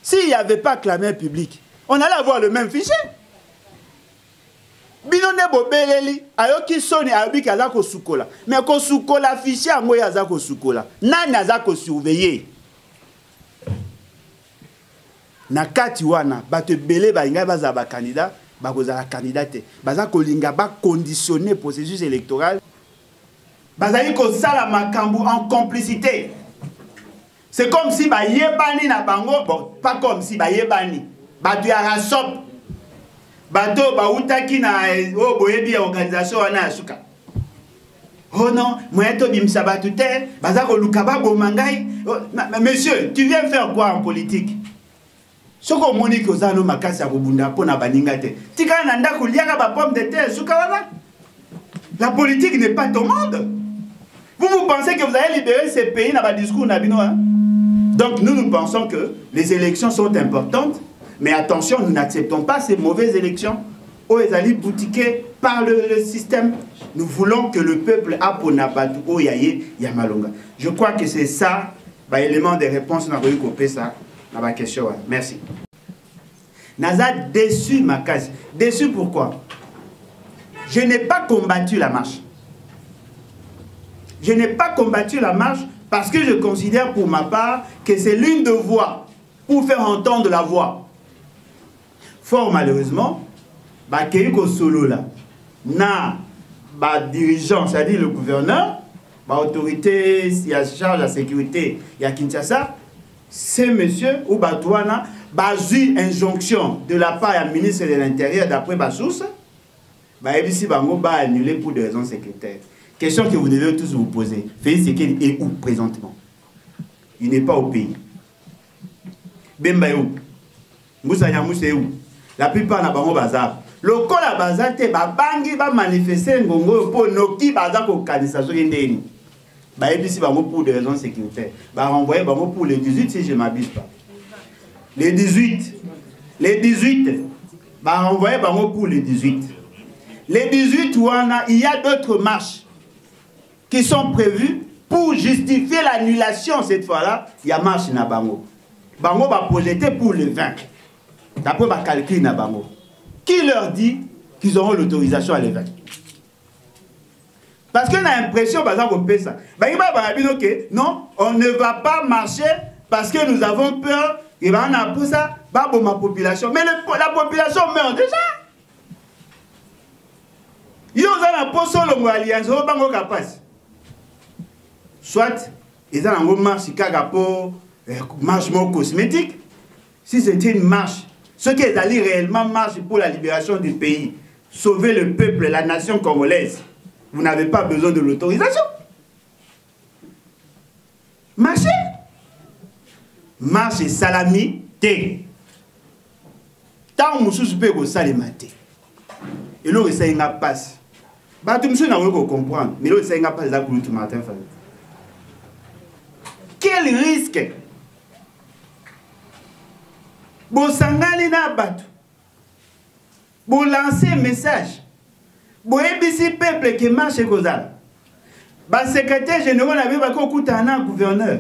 s'il n'y avait pas clameur public, on allait avoir le même fichier. Bino nebo beleli, ayoki soni ayobi kazako sukola. Mais ko sukola fichier ngo yazako sukola. Nani azako surveiller? Na kati wana bato belé ba inga baza ba candidat ba kozala candidat baza kolinga ba conditionner processus électoral bazali ko sala makambu en complicité. C'est comme si ba yebani na bango, bon pas comme si ba yebani bato ya rasop bato ba utaki na o boyebi organisation wana suka. Oh non, moi to bimsa bato te baza ko lukaba bomangai. Monsieur, tu viens faire quoi en politique? Ce qu'on m'a dit que ça nous makasi à Bobunda pour na baningate. Tika nanda kuliaka ba pomme de terre sukawana. La politique n'est pas tout le monde. Vous pensez que vous allez libérer ces pays dans votre discours nabino hein? Donc nous pensons que les élections sont importantes, mais attention, nous n'acceptons pas ces mauvaises élections où ils allaient boutiquer par le système. Nous voulons que le peuple a pour nabatu o yaye yamalonga. Je crois que c'est ça, bah élément de réponse n'a pas eu coupé ça. Ma question, merci. Naza déçu ma case. Déçu pourquoi? Je n'ai pas combattu la marche. Je n'ai pas combattu la marche parce que je considère pour ma part que c'est l'une de voix pour faire entendre la voix. Fort malheureusement, bah Keiko Solo là, na bah dirigeant, c'est-à-dire le gouverneur, bah autorité, il y a charge de la sécurité, il y a Kinshasa. C'est monsieur ou Batouana a eu injonction de la part du ministre de l'Intérieur d'après ma source, ici Bango va annuler pour des raisons sécuritaires. Question que vous devez tous vous poser. Félix Sekedi est où présentement? Il n'est pas au pays. Bemba est où? Moussa Yamousse est où? La plupart n'a pas de bazar. Le col à bazar, bangi va manifester ngongo pour noki bazar pour organisation indéni. Ici pour des raisons sécuritaires. Renvoyer pour les 18 si je ne m'abuse pas. Les 18. Renvoyer pour les 18. Les 18, il y a d'autres marches qui sont prévues pour justifier l'annulation cette fois-là. Il y a marche na Bango. Bango va projeter pour le 20. D'après ma calcul na Bango. Qui leur dit qu'ils auront l'autorisation à le 20? Parce qu'on a l'impression, par exemple, ça. Non, on ne va pas marcher parce que nous avons peur. Et on a pour ça, ma population. Mais la population meurt déjà. Ils ont un poste sur l'alliance, ils ont capable. soit ils ont une marche marche cosmétique. Si c'était une marche, ce qui est allé réellement marche pour la libération du pays, sauver le peuple, la nation congolaise, vous n'avez pas besoin de l'autorisation. Marchez. Marche et salami, té. Tant que vous pouvez vous salimate. Et là, ça y passe. Bah, tout le monde n'a comprendre. Mais là, ça y passe là pour tout matin. Quel risque? Vous sangali na batu. Vous lancez un message. Vous ébissez le peuple qui marche et causal. Bah, secrétaire général n'a pas un gouverneur.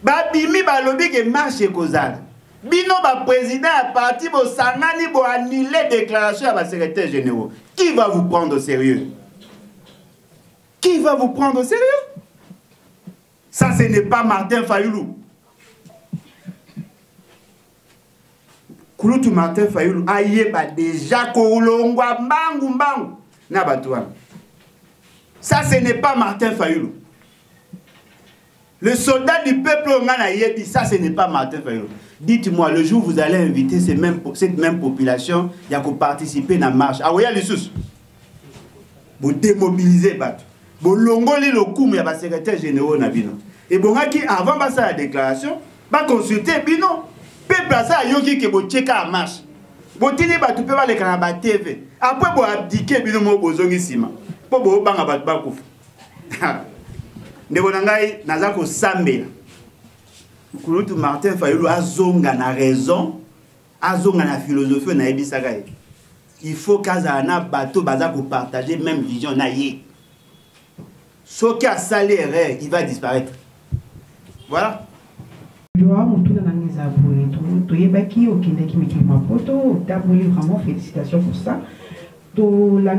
Bah, bimi ba lobby qui marche et causal. Bino ba président à parti bo sangani bo annuler déclaration à ba secrétaire général. Qui va vous prendre au sérieux? Qui va vous prendre au sérieux? Ça, ce n'est pas Martin Fayoulou. Kouloutou Martin Fayoulou aïe ba déjà koulongwa mbangu mbangu na batouan. Ça, ce n'est pas Martin Fayoulou. Le soldat du peuple ça, ce n'est pas Martin Fayoulou. Dites-moi, le jour où vous allez inviter cette même population, il y a qu'à participer à la marche. Ah oui, il y a les sous. Vous démobilisez, vous longolez le coup, il y a le secrétaire général Nabino. Et bon, avant de la déclaration, va consulter Bino. Peuple à ça, yoki que vous checkez à marche. Vous tenez pas tout le canaba TV. Après, vous abdiquez Bino mo bozongi sima. Pour vous banga bat bakouf. Nebonangai nazako sambela. Kouloutou Martin Fayoulou a zonga na raison, a zonga na philosophie na ebisagaye. Il faut qu'azana bateau bazako partager même vision na yé. Ce qui a salé erreur, il va disparaître. Voilà. Vraiment félicitations pour ça. Dans la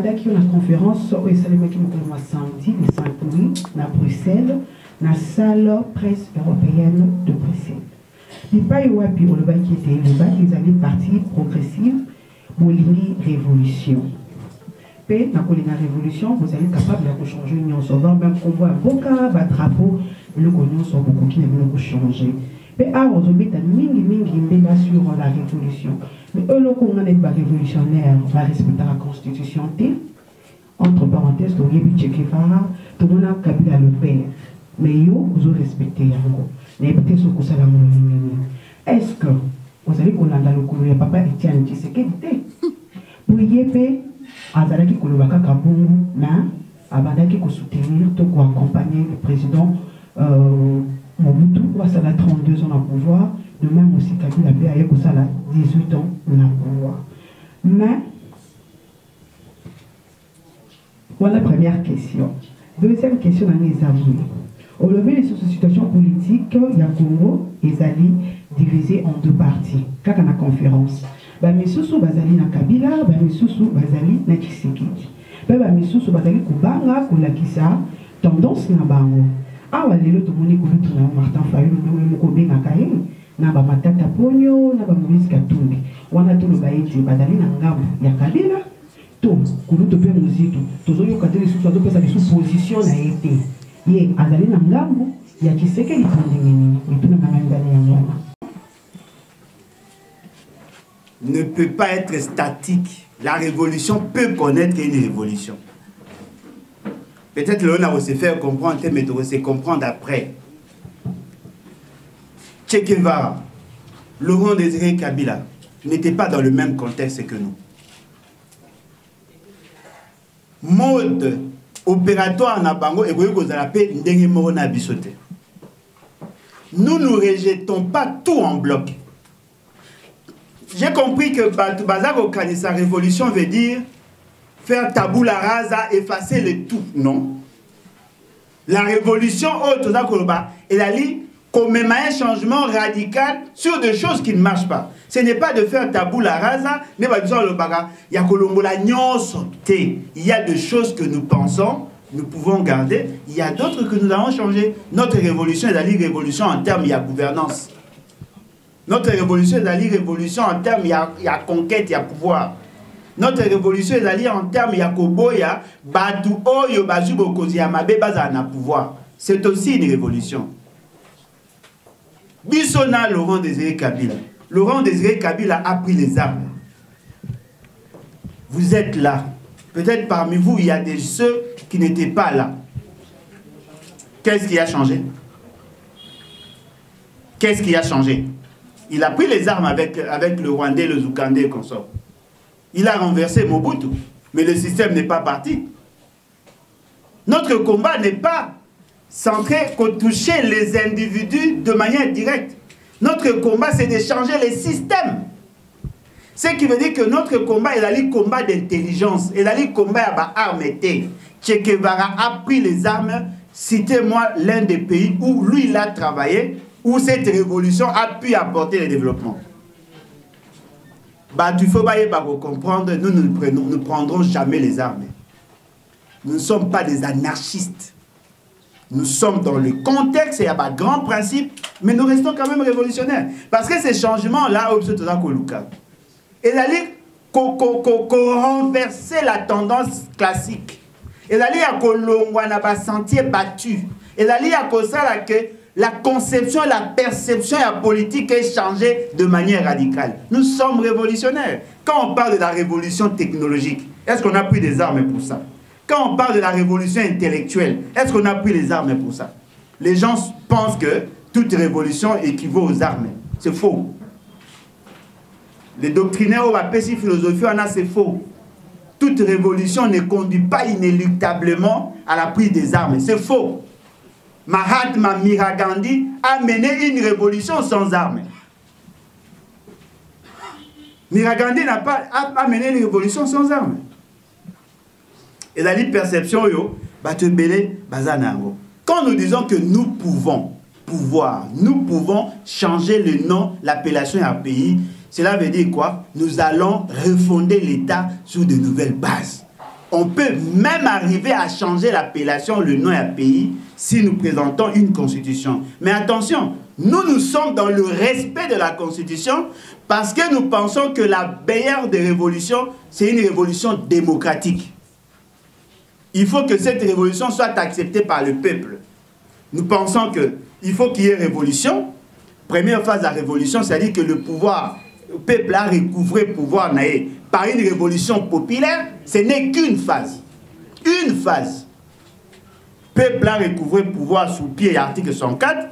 conférence, samedi, le 5 mai, à Bruxelles, dans la salle presse européenne de Bruxelles. Les pays où ils allaient partir progressive pour l'île révolution. Puis, dans la révolution, vous allez être capable de changer l'union sauveur, même qu'on voit un beau cas, un drapeau, le l'union sauveur, beaucoup qui ne changer. Mais à on met un mingi sur la révolution. Mais eux, on n'est pas révolutionnaire, on va respecter la constitution. Entre parenthèses, tout le monde Che Guevara, tout le monde a Kabila le père. Mais yo, vous respectez yango. N'ébutez ce que ça la moulin. Est-ce que vous allez qu'on a dans le couloir, papa Etienne Tshisekedi? Pour y aller, azalaki kolobaka kabungu na abandaki ko soutenir to ko accompagner le président Mobutu Ouassala 32 ans au pouvoir, de même aussi Kabila Aye Ouassala 18 ans au pouvoir. Mais voilà la première question. Deuxième question dans les amis. Au lever de cette situation politique, il y a Congo et Zali divisé en deux parties. Quand on a conférence. Bamisusu bazali na Kabila, bamisusu bazali na Tshisekedi. Bamisusu bazali kubanga kolakisa tendance na bango. Awa lelo to moni kulutu na Martin Fayoulou no moko benga kaye na ba Matata Ponyo na ba Moïse Katumbi. Wana to lo baiti bazali na ngambo ya Kabila to kulutu pe muzitu. Tozoyo kadeli susu ado pesa su position na été. Ye azali na ngambo ya Tshisekedi tondengeni. Mituna na ngani ya nyama. Ne peut pas être statique. La révolution peut connaître une révolution. Peut-être que l'on a aussi fait comprendre, mais on va se comprendre après. Che Guevara, Laurent Désiré Kabila n'étaient pas dans le même contexte que nous. Mode opératoire na bango et nous ne rejetons pas tout en bloc. J'ai compris que sa révolution veut dire faire tabula rasa, effacer le tout. Non. La révolution, elle a dit commémorer un changement radical sur des choses qui ne marchent pas. Ce n'est pas de faire tabula rasa, il y a des choses que nous pensons, nous pouvons garder, il y a d'autres que nous allons changer. Notre révolution est une révolution en termes de gouvernance. Notre révolution est une révolution en termes de conquête, il y a pouvoir. Notre révolution est en termes de koboya, batu oyo bazu bokozi ya mabe baza na pouvoir. c'est aussi une révolution. Bissona Laurent Désiré Kabila. Laurent Désiré Kabila a pris les armes. Vous êtes là. Peut-être parmi vous, il y a des ceux qui n'étaient pas là. Qu'est-ce qui a changé? Qu'est-ce qui a changé? Il a pris les armes avec le Rwandais, le Zoukandé et consort. Il a renversé Mobutu. Mais le système n'est pas parti. Notre combat n'est pas centré qu'au toucher les individus de manière directe. Notre combat, c'est de changer les systèmes. Ce qui veut dire que notre combat est un combat d'intelligence, est un combat à armes. Che Guevara a pris les armes. Citez-moi l'un des pays où lui il a travaillé, où cette révolution a pu apporter le développement. Bah, il faut comprendre, nous ne prendrons jamais les armes. Nous ne sommes pas des anarchistes. Nous sommes dans le contexte, il y a un grand principe, mais nous restons quand même révolutionnaires. Parce que ces changements-là, et d'aller renverser la tendance classique. Et d'aller à un sentier battu. Et d'aller à que la conception et la perception et la politique est changée de manière radicale. Nous sommes révolutionnaires. Quand on parle de la révolution technologique, est-ce qu'on a pris des armes pour ça? Quand on parle de la révolution intellectuelle, est-ce qu'on a pris les armes pour ça? Les gens pensent que toute révolution équivaut aux armes. C'est faux. Les doctrinaires ou la philosophie, c'est faux. Toute révolution ne conduit pas inéluctablement à la prise des armes. C'est faux. Mahatma Gandhi a mené une révolution sans armes. Gandhi n'a pas mené une révolution sans armes. Et la perception, quand nous disons que nous pouvons changer le nom, l'appellation à un pays, cela veut dire quoi? Nous allons refonder l'État sur de nouvelles bases. On peut même arriver à changer l'appellation, le nom et un pays, si nous présentons une constitution. Mais attention, nous sommes dans le respect de la constitution parce que nous pensons que la meilleure des révolutions, c'est une révolution démocratique. Il faut que cette révolution soit acceptée par le peuple. Nous pensons qu'il faut qu'il y ait révolution. Première phase de la révolution, c'est-à-dire que le pouvoir, le peuple a recouvré le pouvoir par une révolution populaire. Ce n'est qu'une phase. Une phase. Le peuple a recouvré le pouvoir sous pied, article 104.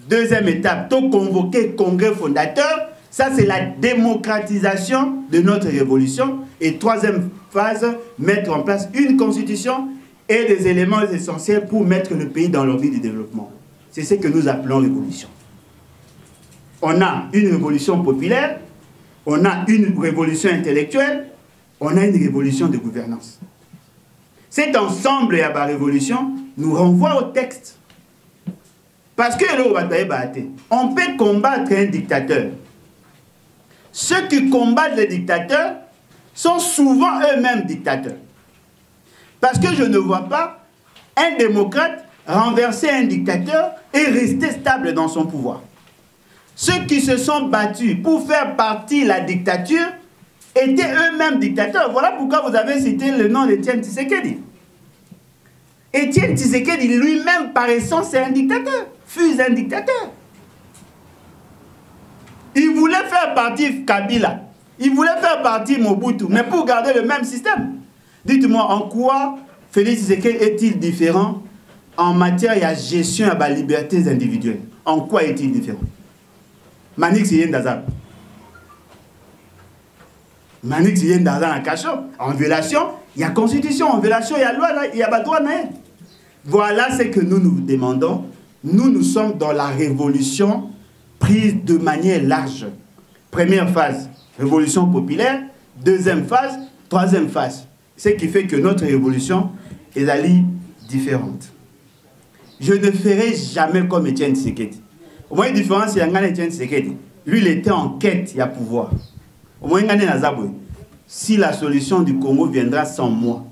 Deuxième étape, tout convoquer congrès fondateur. Ça, c'est la démocratisation de notre révolution. Et troisième phase, mettre en place une constitution et des éléments essentiels pour mettre le pays dans l'orbite du développement. C'est ce que nous appelons révolution. On a une révolution populaire, on a une révolution intellectuelle, on a une révolution de gouvernance. Cet ensemble et la révolution nous renvoie au texte. Parce que on peut combattre un dictateur. Ceux qui combattent les dictateurs sont souvent eux-mêmes dictateurs. Parce que je ne vois pas un démocrate renverser un dictateur et rester stable dans son pouvoir. Ceux qui se sont battus pour faire partie de la dictature étaient eux-mêmes dictateurs. Voilà pourquoi vous avez cité le nom d'Étienne Tshisekedi. Étienne Tshisekedi lui-même, par essence, c'est un dictateur, fut un dictateur. Il voulait faire partie Kabila, il voulait faire partie Mobutu, mais pour garder le même système. Dites-moi, en quoi Félix Tshisekedi est-il différent en matière de gestion de la liberté individuelle? En quoi est-il différent? Manix Yen Dazan. Manix Yen Dazan en cachot. En violation, il y a constitution. En violation, il y a loi, il y a droit. Voilà ce que nous nous demandons. Nous sommes dans la révolution prise de manière large. Première phase, révolution populaire. Deuxième phase, troisième phase. Ce qui fait que notre révolution est allée différente. Je ne ferai jamais comme Étienne Tshisekedi. Au moins, la différence, c'est que Étienne Tshisekedi, lui, il était en quête, il y a pouvoir. Au moins, si la solution du Congo viendra sans moi,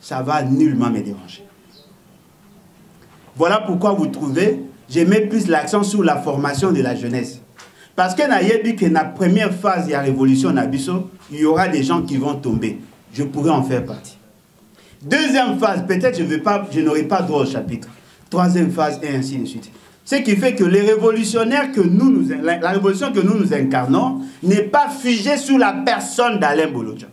ça ne va nullement me déranger. Voilà pourquoi vous trouvez, j'ai mis plus l'accent sur la formation de la jeunesse. Parce que dans la première phase de la révolution, il y aura des gens qui vont tomber. Je pourrais en faire partie. Deuxième phase, peut-être je n'aurai pas droit au chapitre. troisième phase, et ainsi de suite. Ce qui fait que les révolutionnaires la révolution que nous incarnons n'est pas figée sur la personne d'Alain Bolodja.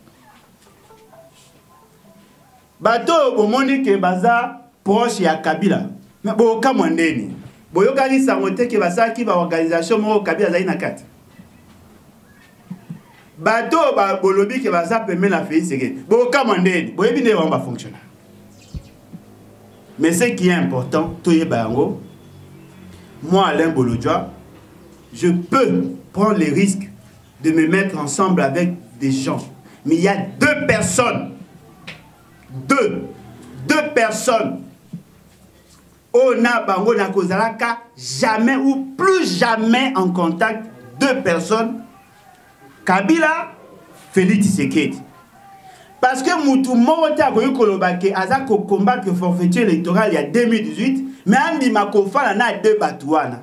Bato au monde que baza proche ya Kabila. Mais bon kamondeni. Boyo kali sangote que baza qui va organisation mo Kabila za ina kati. Bato ba bolobi que baza permet la faire c'est bon kamondeni. Boyo bine va fonctionner. Mais ce qui est important, toye bango. Moi Alain Bolodja, je peux prendre les risques de me mettre ensemble avec des gens. Mais il y a deux personnes. Deux personnes. On a bango na kozalaka jamais ou plus jamais en contact. Deux personnes. Kabila, Félix Tshisekedi. Parce que Moutou Morote a connu Kolobake, Azako combattre le forfaiture électoral il y a 2018, mais Andi Makofa n'a deux batouana.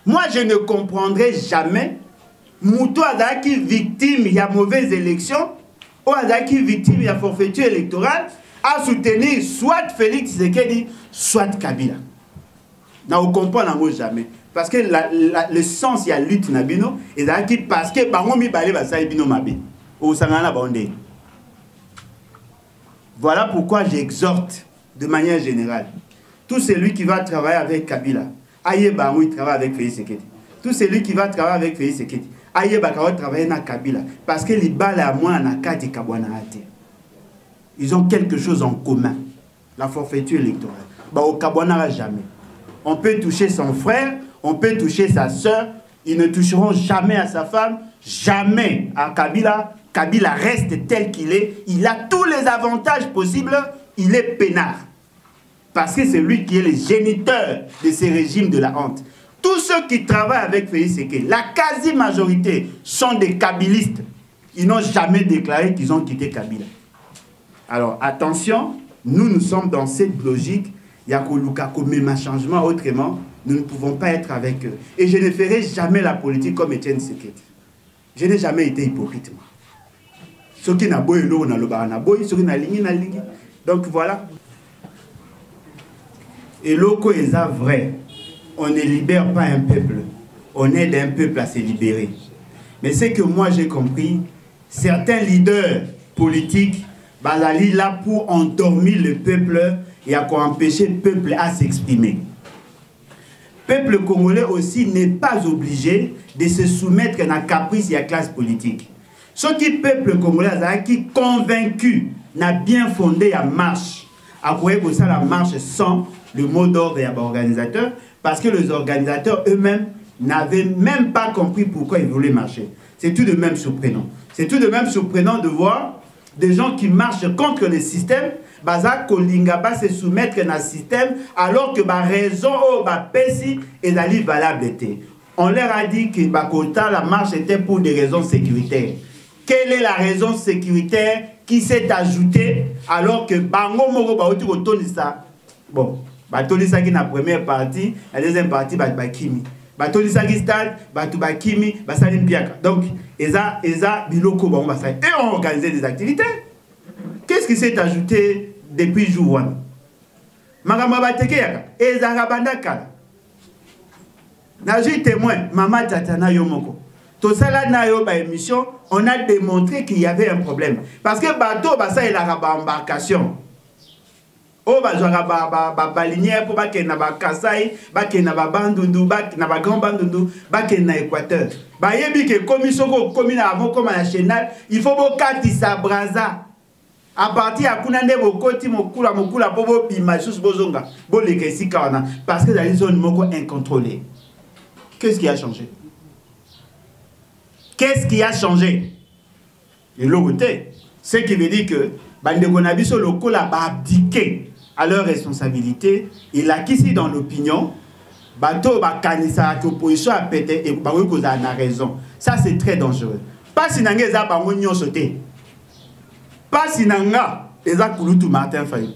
Moi, je ne comprendrai jamais Moutou Azaki victime, il y a mauvaise élection, ou Azaki victime, il y a forfaiture électorale, à soutenir soit Félix Tshisekedi, soit Kabila. Non, on comprend jamais. Parce que le sens, il y a lutte Nabino, et parce que Bangomi Balé Basaï Bino Mabe, ou Sangana Bandé. Voilà pourquoi j'exhorte de manière générale tout celui qui va travailler avec Kabila. Aïe Bangoui travaille avec Félix Tshisekedi. Tout celui qui va travailler avec Félix Tshisekedi. Aïe Bakawa travaille avec Kabila. Parce que les balles à moi, Nakati Kabwana Ate. Ils ont quelque chose en commun. La forfaiture électorale. Bah, au Kabwana jamais. On peut toucher son frère, on peut toucher sa soeur. Ils ne toucheront jamais à sa femme, jamais à Kabila. Kabila reste tel qu'il est. Il a tous les avantages possibles. Il est peinard. Parce que c'est lui qui est le géniteur de ces régimes de la honte. Tous ceux qui travaillent avec Félix Tshisekedi, la quasi-majorité sont des kabilistes. Ils n'ont jamais déclaré qu'ils ont quitté Kabila. Alors attention, nous sommes dans cette logique. Il y a un changement autrement. Nous ne pouvons pas être avec eux. Et je ne ferai jamais la politique comme Étienne Tshisekedi. Je n'ai jamais été hypocrite, moi. Ceux qui n'ont pas eu l'eau, ceux qui n'ont pas eu. Donc voilà. Et l'eau est vrai. On ne libère pas un peuple. On aide un peuple à se libérer. Mais c'est que moi j'ai compris, certains leaders politiques, bazali là pour endormir le peuple et à empêcher le peuple à s'exprimer. Le peuple congolais aussi n'est pas obligé de se soumettre à la caprice de la classe politique. Ce qui est peuple congolais qui convaincu n'a bien fondé la marche. À quoi que ça la marche sans le mot d'ordre des organisateurs, parce que les organisateurs eux-mêmes n'avaient même pas compris pourquoi ils voulaient marcher. C'est tout de même surprenant. C'est tout de même surprenant de voir des gens qui marchent contre le système, baza kolingaba se soumettre à un système, alors que la raison ou la pesi est valable. On leur a dit que la marche était pour des raisons sécuritaires. Quelle est la raison sécuritaire qui s'est ajoutée alors que Bango Moro Baoti ça? Bon, Batolisa qui na première partie, la deuxième partie Bakimi. Batolisa qui stade, Bakimi, Basalim Piaka. Donc, Eza Biloko Bango Basai. Et on organisait des activités. Qu'est-ce qui s'est ajouté depuis jour 1? Magama Bateke Yaka, Eza Rabandaka. Naji témoin, Mama Tatana Yomoko. Tout ça là, dans émission, on a démontré qu'il y avait un problème. Parce que bateau, ça il a une embarcation. Oh, bah, j'aurai balinière pour qu'il y ait un Kassai, qu'il y ait un Bandundu, qu'il y ait un Grand Bandundu, qu'il y ait un Équateur. Bah, il y a une commission commune avant comme la chaîne, il faut que ça brasa. À partir de Kunande, Mokoti, Mokula, Bobo, Pimachus, Bozonga, Bolekesi Kawana, parce que dans les zones incontrôlées. Qu'est-ce qui a changé? Qu'est-ce qui a changé? Et l'autre, ce qui veut dire que Bandegonabiso local a abdiqué à leur responsabilité. Il a qu'ici dans l'opinion, Bato Bakanisa, l'opposition a pété et Baruko a raison. Ça, c'est très dangereux. Pas si Nanga Eza Bangonyo sauté. Pas si Nanga Eza Kouloutou Martin Fayou.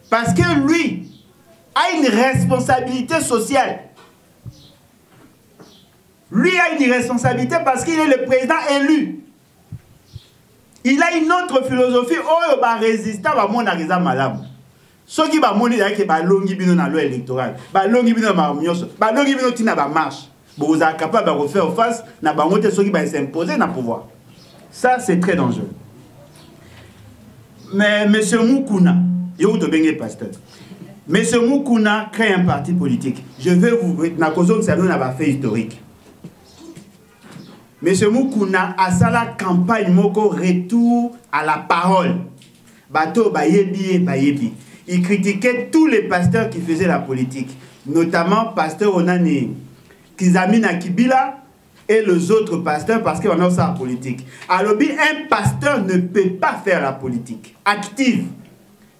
Parce que lui a une responsabilité sociale. Lui a une responsabilité parce qu'il est le président élu. Il a une autre philosophie. Oh, il va résister à mon arisa malam. Ceux qui vont monter avec les longues bino dans la loi électorale, les longues bino dans la marche, les longues bino qui n'a pas marche. Vous êtes capable de refaire face, n'a pas monter ceux qui vont s'imposer dans le pouvoir. Ça, c'est très dangereux. Mais M. Moukouna, il est pasteur. M. Moukouna crée un parti politique. Je vais vous dire, dans la fait historique. M. Moukouna a sa la campagne moko retour à la parole. Bato bayebi. Il critiquait tous les pasteurs qui faisaient la politique, notamment pasteur Onani Kizamina Kibila et les autres pasteurs parce qu'on a ça en politique. Alors, un pasteur ne peut pas faire la politique active.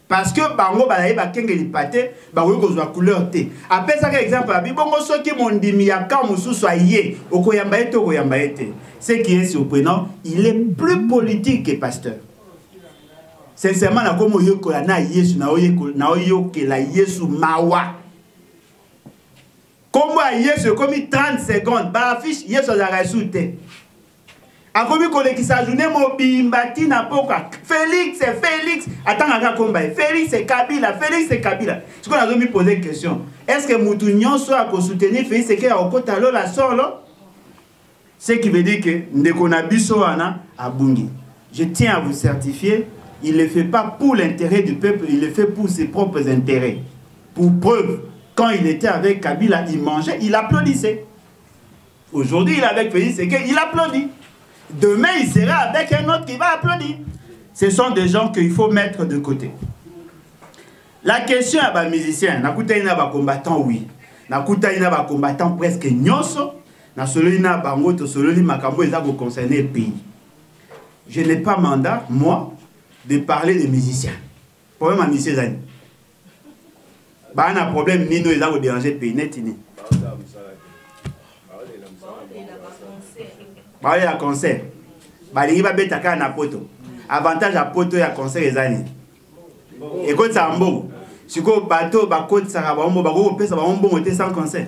Parce que bango balaye ba kengeli pate ba we ko zwa couleur te. Après ça exemple abi bongo soki mondimi ya ka mususu aye okoyamba ete okoyamba ete. Ce qui est surprenant, il est plus politique que pasteur. Sincèrement na komo yokola na Yesu na oyokela Yesu mawa. Comme Yesu comme 30 secondes ba affiche Yesu za resute. A comme qui s'ajoute mobimbati na poka. Félix, c'est Félix. Attends, Félix, c'est Kabila. Félix, c'est Kabila. Ce qu'on a me poser une question. Est-ce que Moutounion soit pour soutenir Félix, c'est qu'il y a au côté de la sort? Ce qui veut dire que Ndekonabiso Ana a Bungi. Je tiens à vous certifier, il ne le fait pas pour l'intérêt du peuple, il le fait pour ses propres intérêts. Pour preuve, quand il était avec Kabila, il mangeait, il applaudissait. Aujourd'hui, il est avec Félix, c'est qu'il applaudit. Demain, il sera avec un autre qui va applaudir. Ce sont des gens qu'il faut mettre de côté. La question à les musiciens, nakuta ina ba combattant oui. Nakuta ina ba combattant presque nyonso, na solo ina bango to solo li makambo eza ko concerner le pays. Je n'ai pas mandat moi de parler des musiciens. Problème à musiciens zani. Ba na problème nino eza ko déranger le pays net ni. Bah, il y a un concert. Bah, il va bêta na poto. Avantage à poto, il y a concert les années. Et quand ça en bon, si vous bateau, bah, quand ça va bon, bah, vous pouvez savoir bon monter sans concert.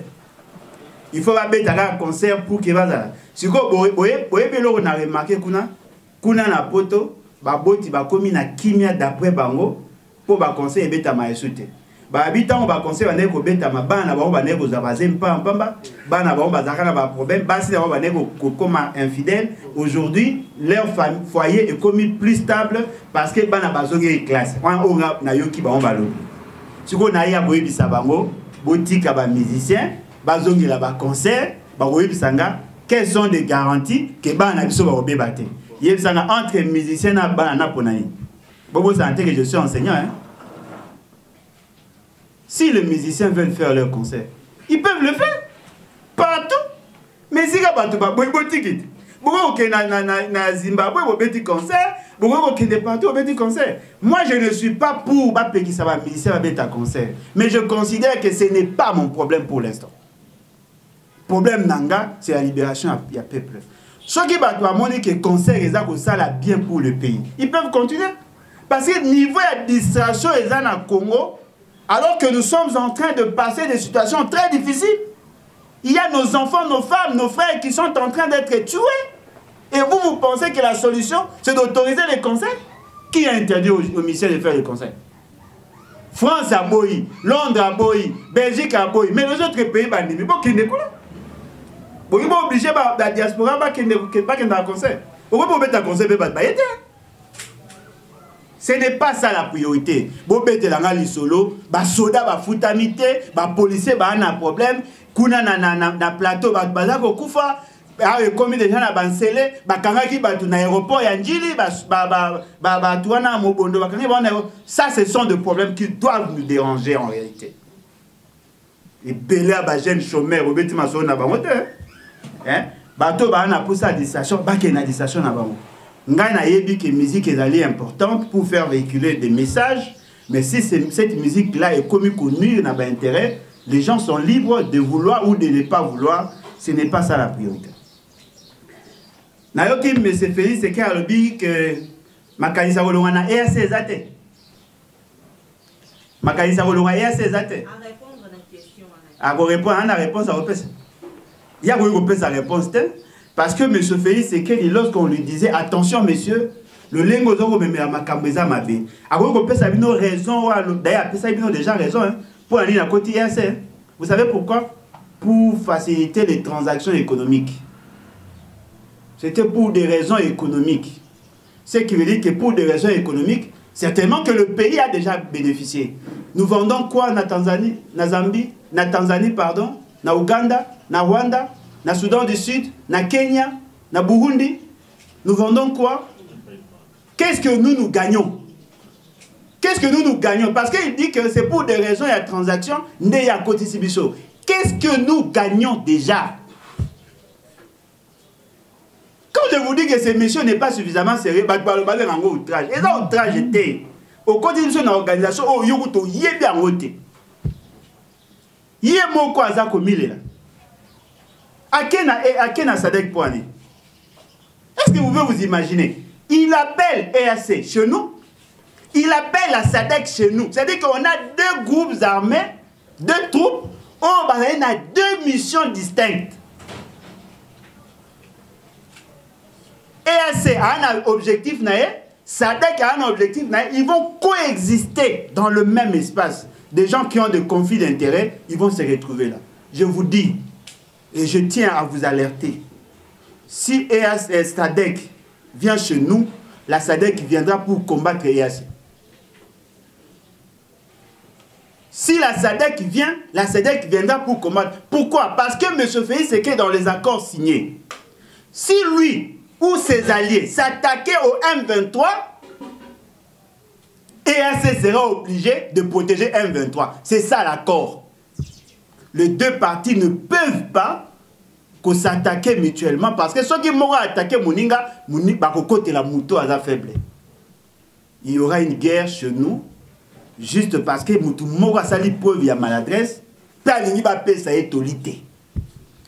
Il faut bêta un concert pour qu'il va là. Si vous voyez, on a remarqué kuna na poto, bah, boti, bah, comme na kimia d'après bango, pour bah, concert et bêta ma esute. Bah, habitant, bah, conseil, on est au bêta, ma banne, on va négo, zavazem, pamba, banne, on va zakana, bah, problème, bah, si on va négo, comme infidèle, aujourd'hui, leur foyer est commis plus stable parce que banne, bah, zogé classe. On a, na yoki, bah, on va l'eau. Si on a ya, boy, bisabango, boutique, bah, musicien, bah, zogé, là, bah, concert, bah, boy, bisanga, quelles sont les garanties que banne, a biso, bah, obé, baté. Yé, bisanga, entre musiciens, na, banne, na, ponani. Bobo, santé que je suis enseignant, hein. Si les musiciens veulent faire leur concert, ils peuvent le faire. Partout. Mais si vous avez un ticket, vous avez un Zimbabwe, vous avez un concert, vous avez un partout, vous avez un concert. Moi, je ne suis pas pour que ça va musicien avec un concert. Mais je considère que ce n'est pas mon problème pour l'instant. Le problème Nanga, c'est la libération du peuple. Ceux qui vont montrer que le concert est bien pour le pays, ils peuvent continuer. Parce que niveau de distraction est dans le Congo, alors que nous sommes en train de passer des situations très difficiles. Il y a nos enfants, nos femmes, nos frères qui sont en train d'être tués. Et vous, vous pensez que la solution, c'est d'autoriser les concerts? Qui a interdit aux musiciens de faire les concerts? France a boyi, Londres a boyi, Belgique a boyi, mais les autres pays, ils ne peuvent pas qu'ils Vous êtes obligé la diaspora de ne pas faire un concert. Vous pouvez mettre un concert, ce n'est pas ça la priorité. Bon, les solo, les soldats, les foutamité, les policiers, ils ont un problème. Kuna na plateau, ils ont kufa. Comme des gens à Bansele, ils aéroport Yanjili, ça, ce sont des problèmes qui doivent nous déranger en réalité. Les belés à jeunes chômeurs, au bêtiment, ils ont un moteur. Bateau, ils ont poussé à la distraction, ils ont une distraction. Nga yebi que musique est importante pour faire véhiculer des messages, mais si cette musique-là est commis connue, n'a pas intérêt, les gens sont libres de vouloir ou de ne pas vouloir. Ce n'est pas ça la priorité. Nayoki M. Félix, c'est qu'il a dit que Makanisa Rolongana est assez zate. Makanisa Rolongana est assez zate. À répondre à la question. À répondre à la réponse à Opes. Il y a une réponse. Parce que M. Félix, c'est que lorsqu'on lui disait, attention monsieur, le lengo zoko memela makambeza mabe ako ko pesa bino raison d'ailleurs pesa bino déjà raison hein, pour aller à côté EAC. Vous savez pourquoi? Pour faciliter les transactions économiques. C'était pour des raisons économiques. Ce qui veut dire que pour des raisons économiques, certainement que le pays a déjà bénéficié. Nous vendons quoi na Tanzanie, na Zambie, na Tanzanie pardon, na Ouganda, na Rwanda, na Soudan du Sud, na Kenya, na Burundi. Nous vendons quoi? Qu'est-ce que nous gagnons? Qu'est-ce que nous gagnons? Parce qu'il dit que c'est pour des raisons et des transactions. Qu'est-ce que nous gagnons déjà? Quand je vous dis que ce monsieur n'est pas suffisamment sérieux, il outrage. Et ça, outrage était. Au côté de l'organisation, il y a bien voté. Il y a mon quoi ça comme il est là. À quel Sadek Poani? Est-ce que vous pouvez vous imaginer? Il appelle EAC chez nous. Il appelle la SADC chez nous. C'est-à-dire qu'on a 2 groupes armés, 2 troupes. On a 2 missions distinctes. EAC a un objectif, SADC a un objectif, ils vont coexister dans le même espace. Des gens qui ont des conflits d'intérêts, ils vont se retrouver là. Je vous dis, et je tiens à vous alerter, si EAC et SADC vient chez nous, la SADC viendra pour combattre EAC. Si la SADC vient, la SADC viendra pour combattre. Pourquoi? Parce que M. Félix Tshisekedi, dans les accords signés, si lui ou ses alliés s'attaquaient au M23, EAC sera obligé de protéger M23. C'est ça l'accord. Les 2 parties ne peuvent pas s'attaquer mutuellement parce que ceux qui m'auront attaqué Moninga, côté la moto à la faible. Il y aura une guerre chez nous juste parce que Moutou m'aura sali preuve à maladresse. Talingi va payer ça et tolité.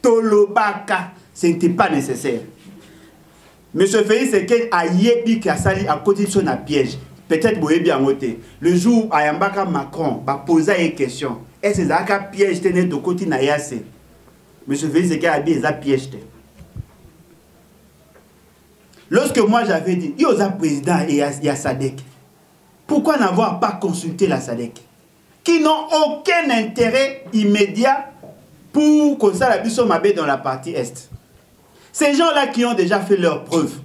Tolobaka, ce n'était pas nécessaire. Monsieur Félix Tshisekedi a yébi qui a sali à côté de son piège. Peut-être vous bien noté. Le jour où Ayambaka Macron va poser une question, est-ce que ça piège tenait de côté na EAC? Monsieur Félix Tshisekedi a dit ça piège. Lorsque moi j'avais dit, il y a un président et il y a SADC. Pourquoi n'avoir pas consulté la SADC? Qui n'ont aucun intérêt immédiat pour qu'on ça la biso mabé dans la partie Est. Ces gens-là qui ont déjà fait leurs preuves.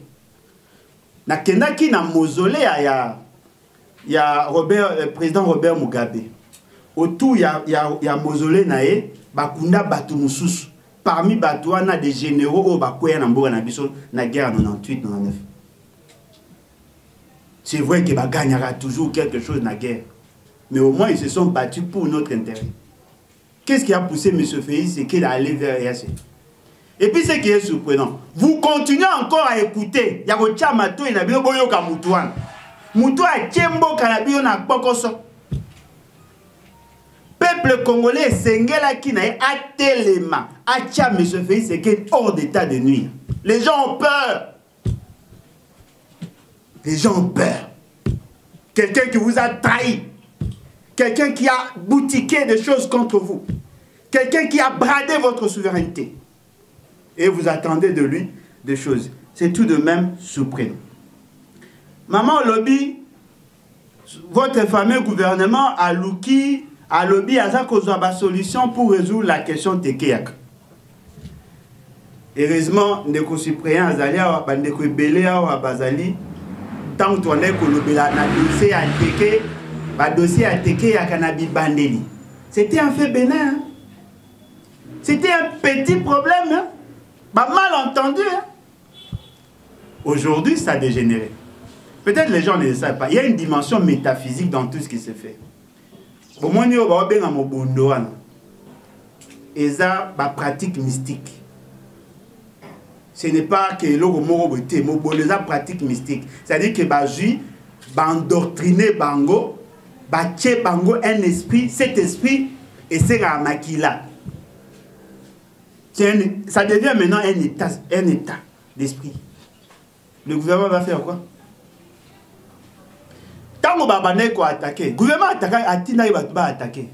Na kenda qui na mausolée il y a président Robert Mugabe. Autour il y a mausolée naé bakunda batu mususu. Parmi batu on a des généraux au bakoya na mboka na biso na guerre 98 99. C'est vrai qu'il gagnera toujours quelque chose dans la guerre. Mais au moins, ils se sont battus pour notre intérêt. Qu'est-ce qui a poussé M. Félix Tshisekedi à aller vers EAC? Et puis, ce qui est surprenant, vous continuez encore à écouter. Il y a un chamato et un boyo ka Moutouan. Moutouan Tchembo Kanabio na Pokoso. Peuple congolais, Sengela qui n'a atelema. Acha M. Félix Tshisekedi hors d'état de nuire. Les gens ont peur. Les gens ont peur. Quelqu'un qui vous a trahi. Quelqu'un qui a boutiqué des choses contre vous. Quelqu'un qui a bradé votre souveraineté. Et vous attendez de lui des choses. C'est tout de même surprenant. Maman lobby, votre fameux gouvernement a lobby à ça qu'on a une solution pour résoudre la question Tekeyak. Heureusement, nous avons supprimé Azali, nous avons belé à Bazali. Tant que on est dossier à Teke à Kanabi Bandeli. C'était un fait bénin. Hein? C'était un petit problème. Hein? Mal entendu. Hein? Aujourd'hui, ça a dégénéré. Peut-être les gens ne le savent pas. Il y a une dimension métaphysique dans tout ce qui se fait. Au moins, nous avons bien un et ça, ma pratique mystique. Ce n'est pas que l'eau moroboté, mais la pratique mystique. C'est-à-dire que Baji va endoctriner Bango, va tuer Bango un esprit, cet esprit, et c'est un maquila. Ça devient maintenant un état d'esprit. Le gouvernement va faire quoi? Tant qu'on va attaquer, le gouvernement va attaquer.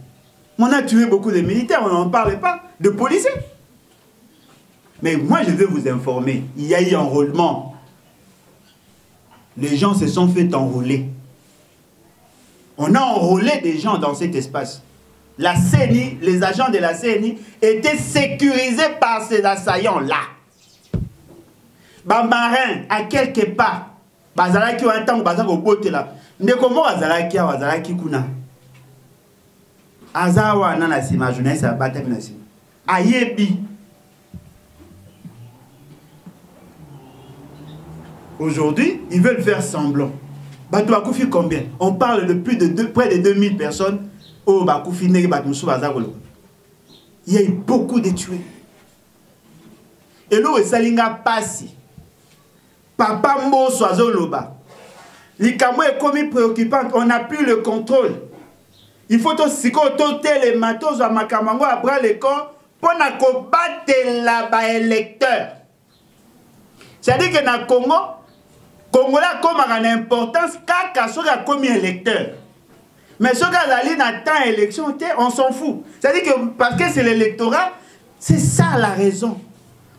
On a tué beaucoup de militaires, on n'en parle pas, de policiers. Mais moi, je veux vous informer, il y a eu un enrôlement. les gens se sont fait enrôler. On a enrôlé des gens dans cet espace. La CENI, les agents de la CENI étaient sécurisés par ces assaillants-là. Marin, à quelque part, bazalaki wa ntango bazako botela. Ndeko mo bazalaki ya bazalaki kuna. Azawa na sima journaliste abata na sima. Ayebi. Aujourd'hui, ils veulent faire semblant. Bato bakoufi combien? On parle de près de 2000 personnes. Oh, bakoufi negi batmusu bazakolo. Il y a eu beaucoup de tués. Et l'eau est salinga passi. Papa Mo Soazoloba. L'ikamo est commis préoccupante. On n'a plus le contrôle. Il faut aussi que les matos à Makamango à bras les corps pour ne combattre là-bas électeurs. C'est-à-dire que dans le Congo, Congolais comme une importance car ceux qui ont commis électeur. Mais ceux qui ont dans élection, on s'en fout. C'est-à-dire que parce que c'est l'électorat, c'est ça la raison.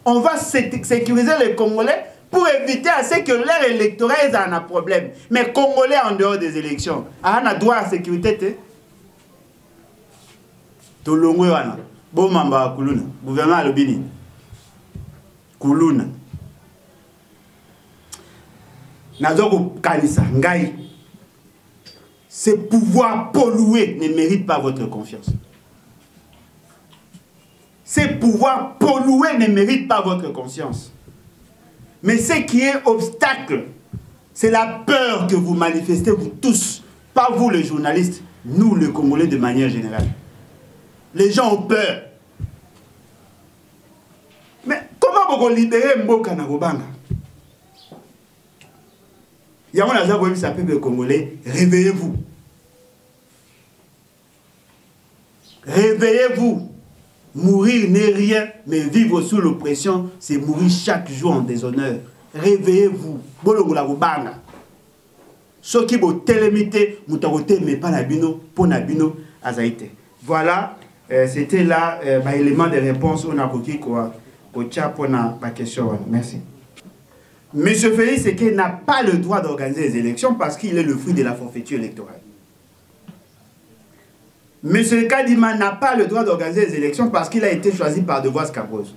On va sécuriser les Congolais pour éviter à ce que leur électorat ait un problème. Mais Congolais en dehors des élections, on a droit à la sécurité. Tolongwe wana, bon mamba kuluna, gouvernement alobini. Kuluna. Nazoko kanisa ngai. Ce pouvoir pollué ne mérite pas votre confiance. Ces pouvoirs pollués ne méritent pas votre conscience. Mais ce qui est obstacle, c'est la peur que vous manifestez, vous tous. Pas vous les journalistes, nous les Congolais de manière générale. Les gens ont peur. Mais comment vous libérer Mboka Nagobanga? Il y a un hasard qui s'appelle Congolais, réveillez-vous. Réveillez-vous. Mourir n'est rien, mais vivre sous l'oppression, c'est mourir chaque jour en déshonneur. Réveillez-vous. Ce qui vous télémité, vous mais pas la bino, pour la bino, azaïté. Voilà, c'était là l'élément de réponse on a pour la question. Merci. Monsieur Félix Sekei n'a pas le droit d'organiser les élections parce qu'il est le fruit de la forfaiture électorale. Monsieur Kadima n'a pas le droit d'organiser les élections parce qu'il a été choisi par Devoise Cabroz.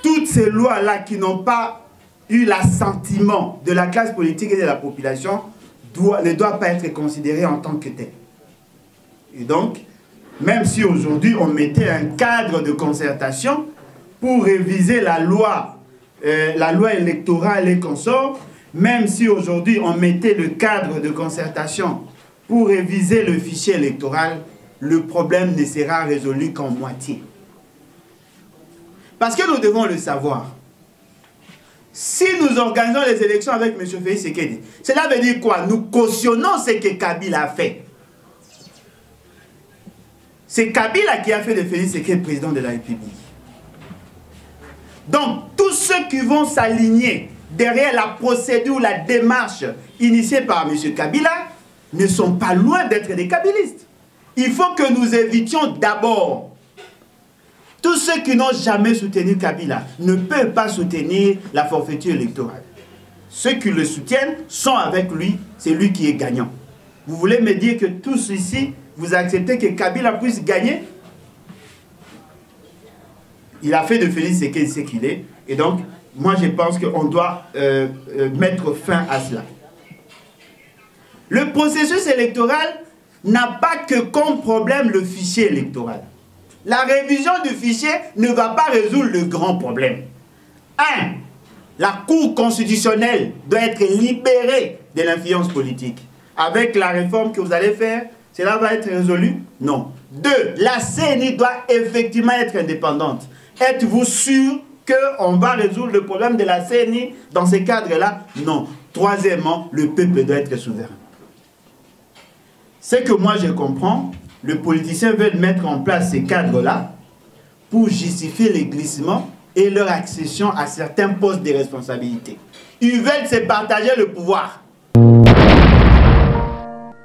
Toutes ces lois-là qui n'ont pas eu l'assentiment de la classe politique et de la population ne doivent pas être considérées en tant que telles. Et donc, même si aujourd'hui on mettait un cadre de concertation pour réviser la loi électorale et consorts, même si aujourd'hui on mettait le cadre de concertation pour réviser le fichier électoral, le problème ne sera résolu qu'en moitié. Parce que nous devons le savoir. Si nous organisons les élections avec M. Félix Sekei, cela veut dire quoi? Nous cautionnons ce que Kabila a fait. C'est Kabila qui a fait de Félix Sekei président de la République. Donc, tous ceux qui vont s'aligner derrière la procédure, la démarche initiée par M. Kabila ne sont pas loin d'être des kabylistes. Il faut que nous évitions d'abord. Tous ceux qui n'ont jamais soutenu Kabila ne peuvent pas soutenir la forfaiture électorale. Ceux qui le soutiennent sont avec lui, c'est lui qui est gagnant. Vous voulez me dire que tous ici, vous acceptez que Kabila puisse gagner? Il a fait de Félix Sekei ce qu'il est. Et donc, moi je pense qu'on doit mettre fin à cela. Le processus électoral n'a pas que comme problème le fichier électoral. La révision du fichier ne va pas résoudre le grand problème. 1. La Cour constitutionnelle doit être libérée de l'influence politique. Avec la réforme que vous allez faire, cela va être résolu? Non. 2. La CENI doit effectivement être indépendante. Êtes-vous sûr qu'on va résoudre le problème de la CENI dans ce cadre-là? Non. Troisièmement, le peuple doit être souverain. Ce que moi je comprends, les politiciens veulent mettre en place ces cadres-là pour justifier les glissements et leur accession à certains postes de responsabilité. Ils veulent se partager le pouvoir.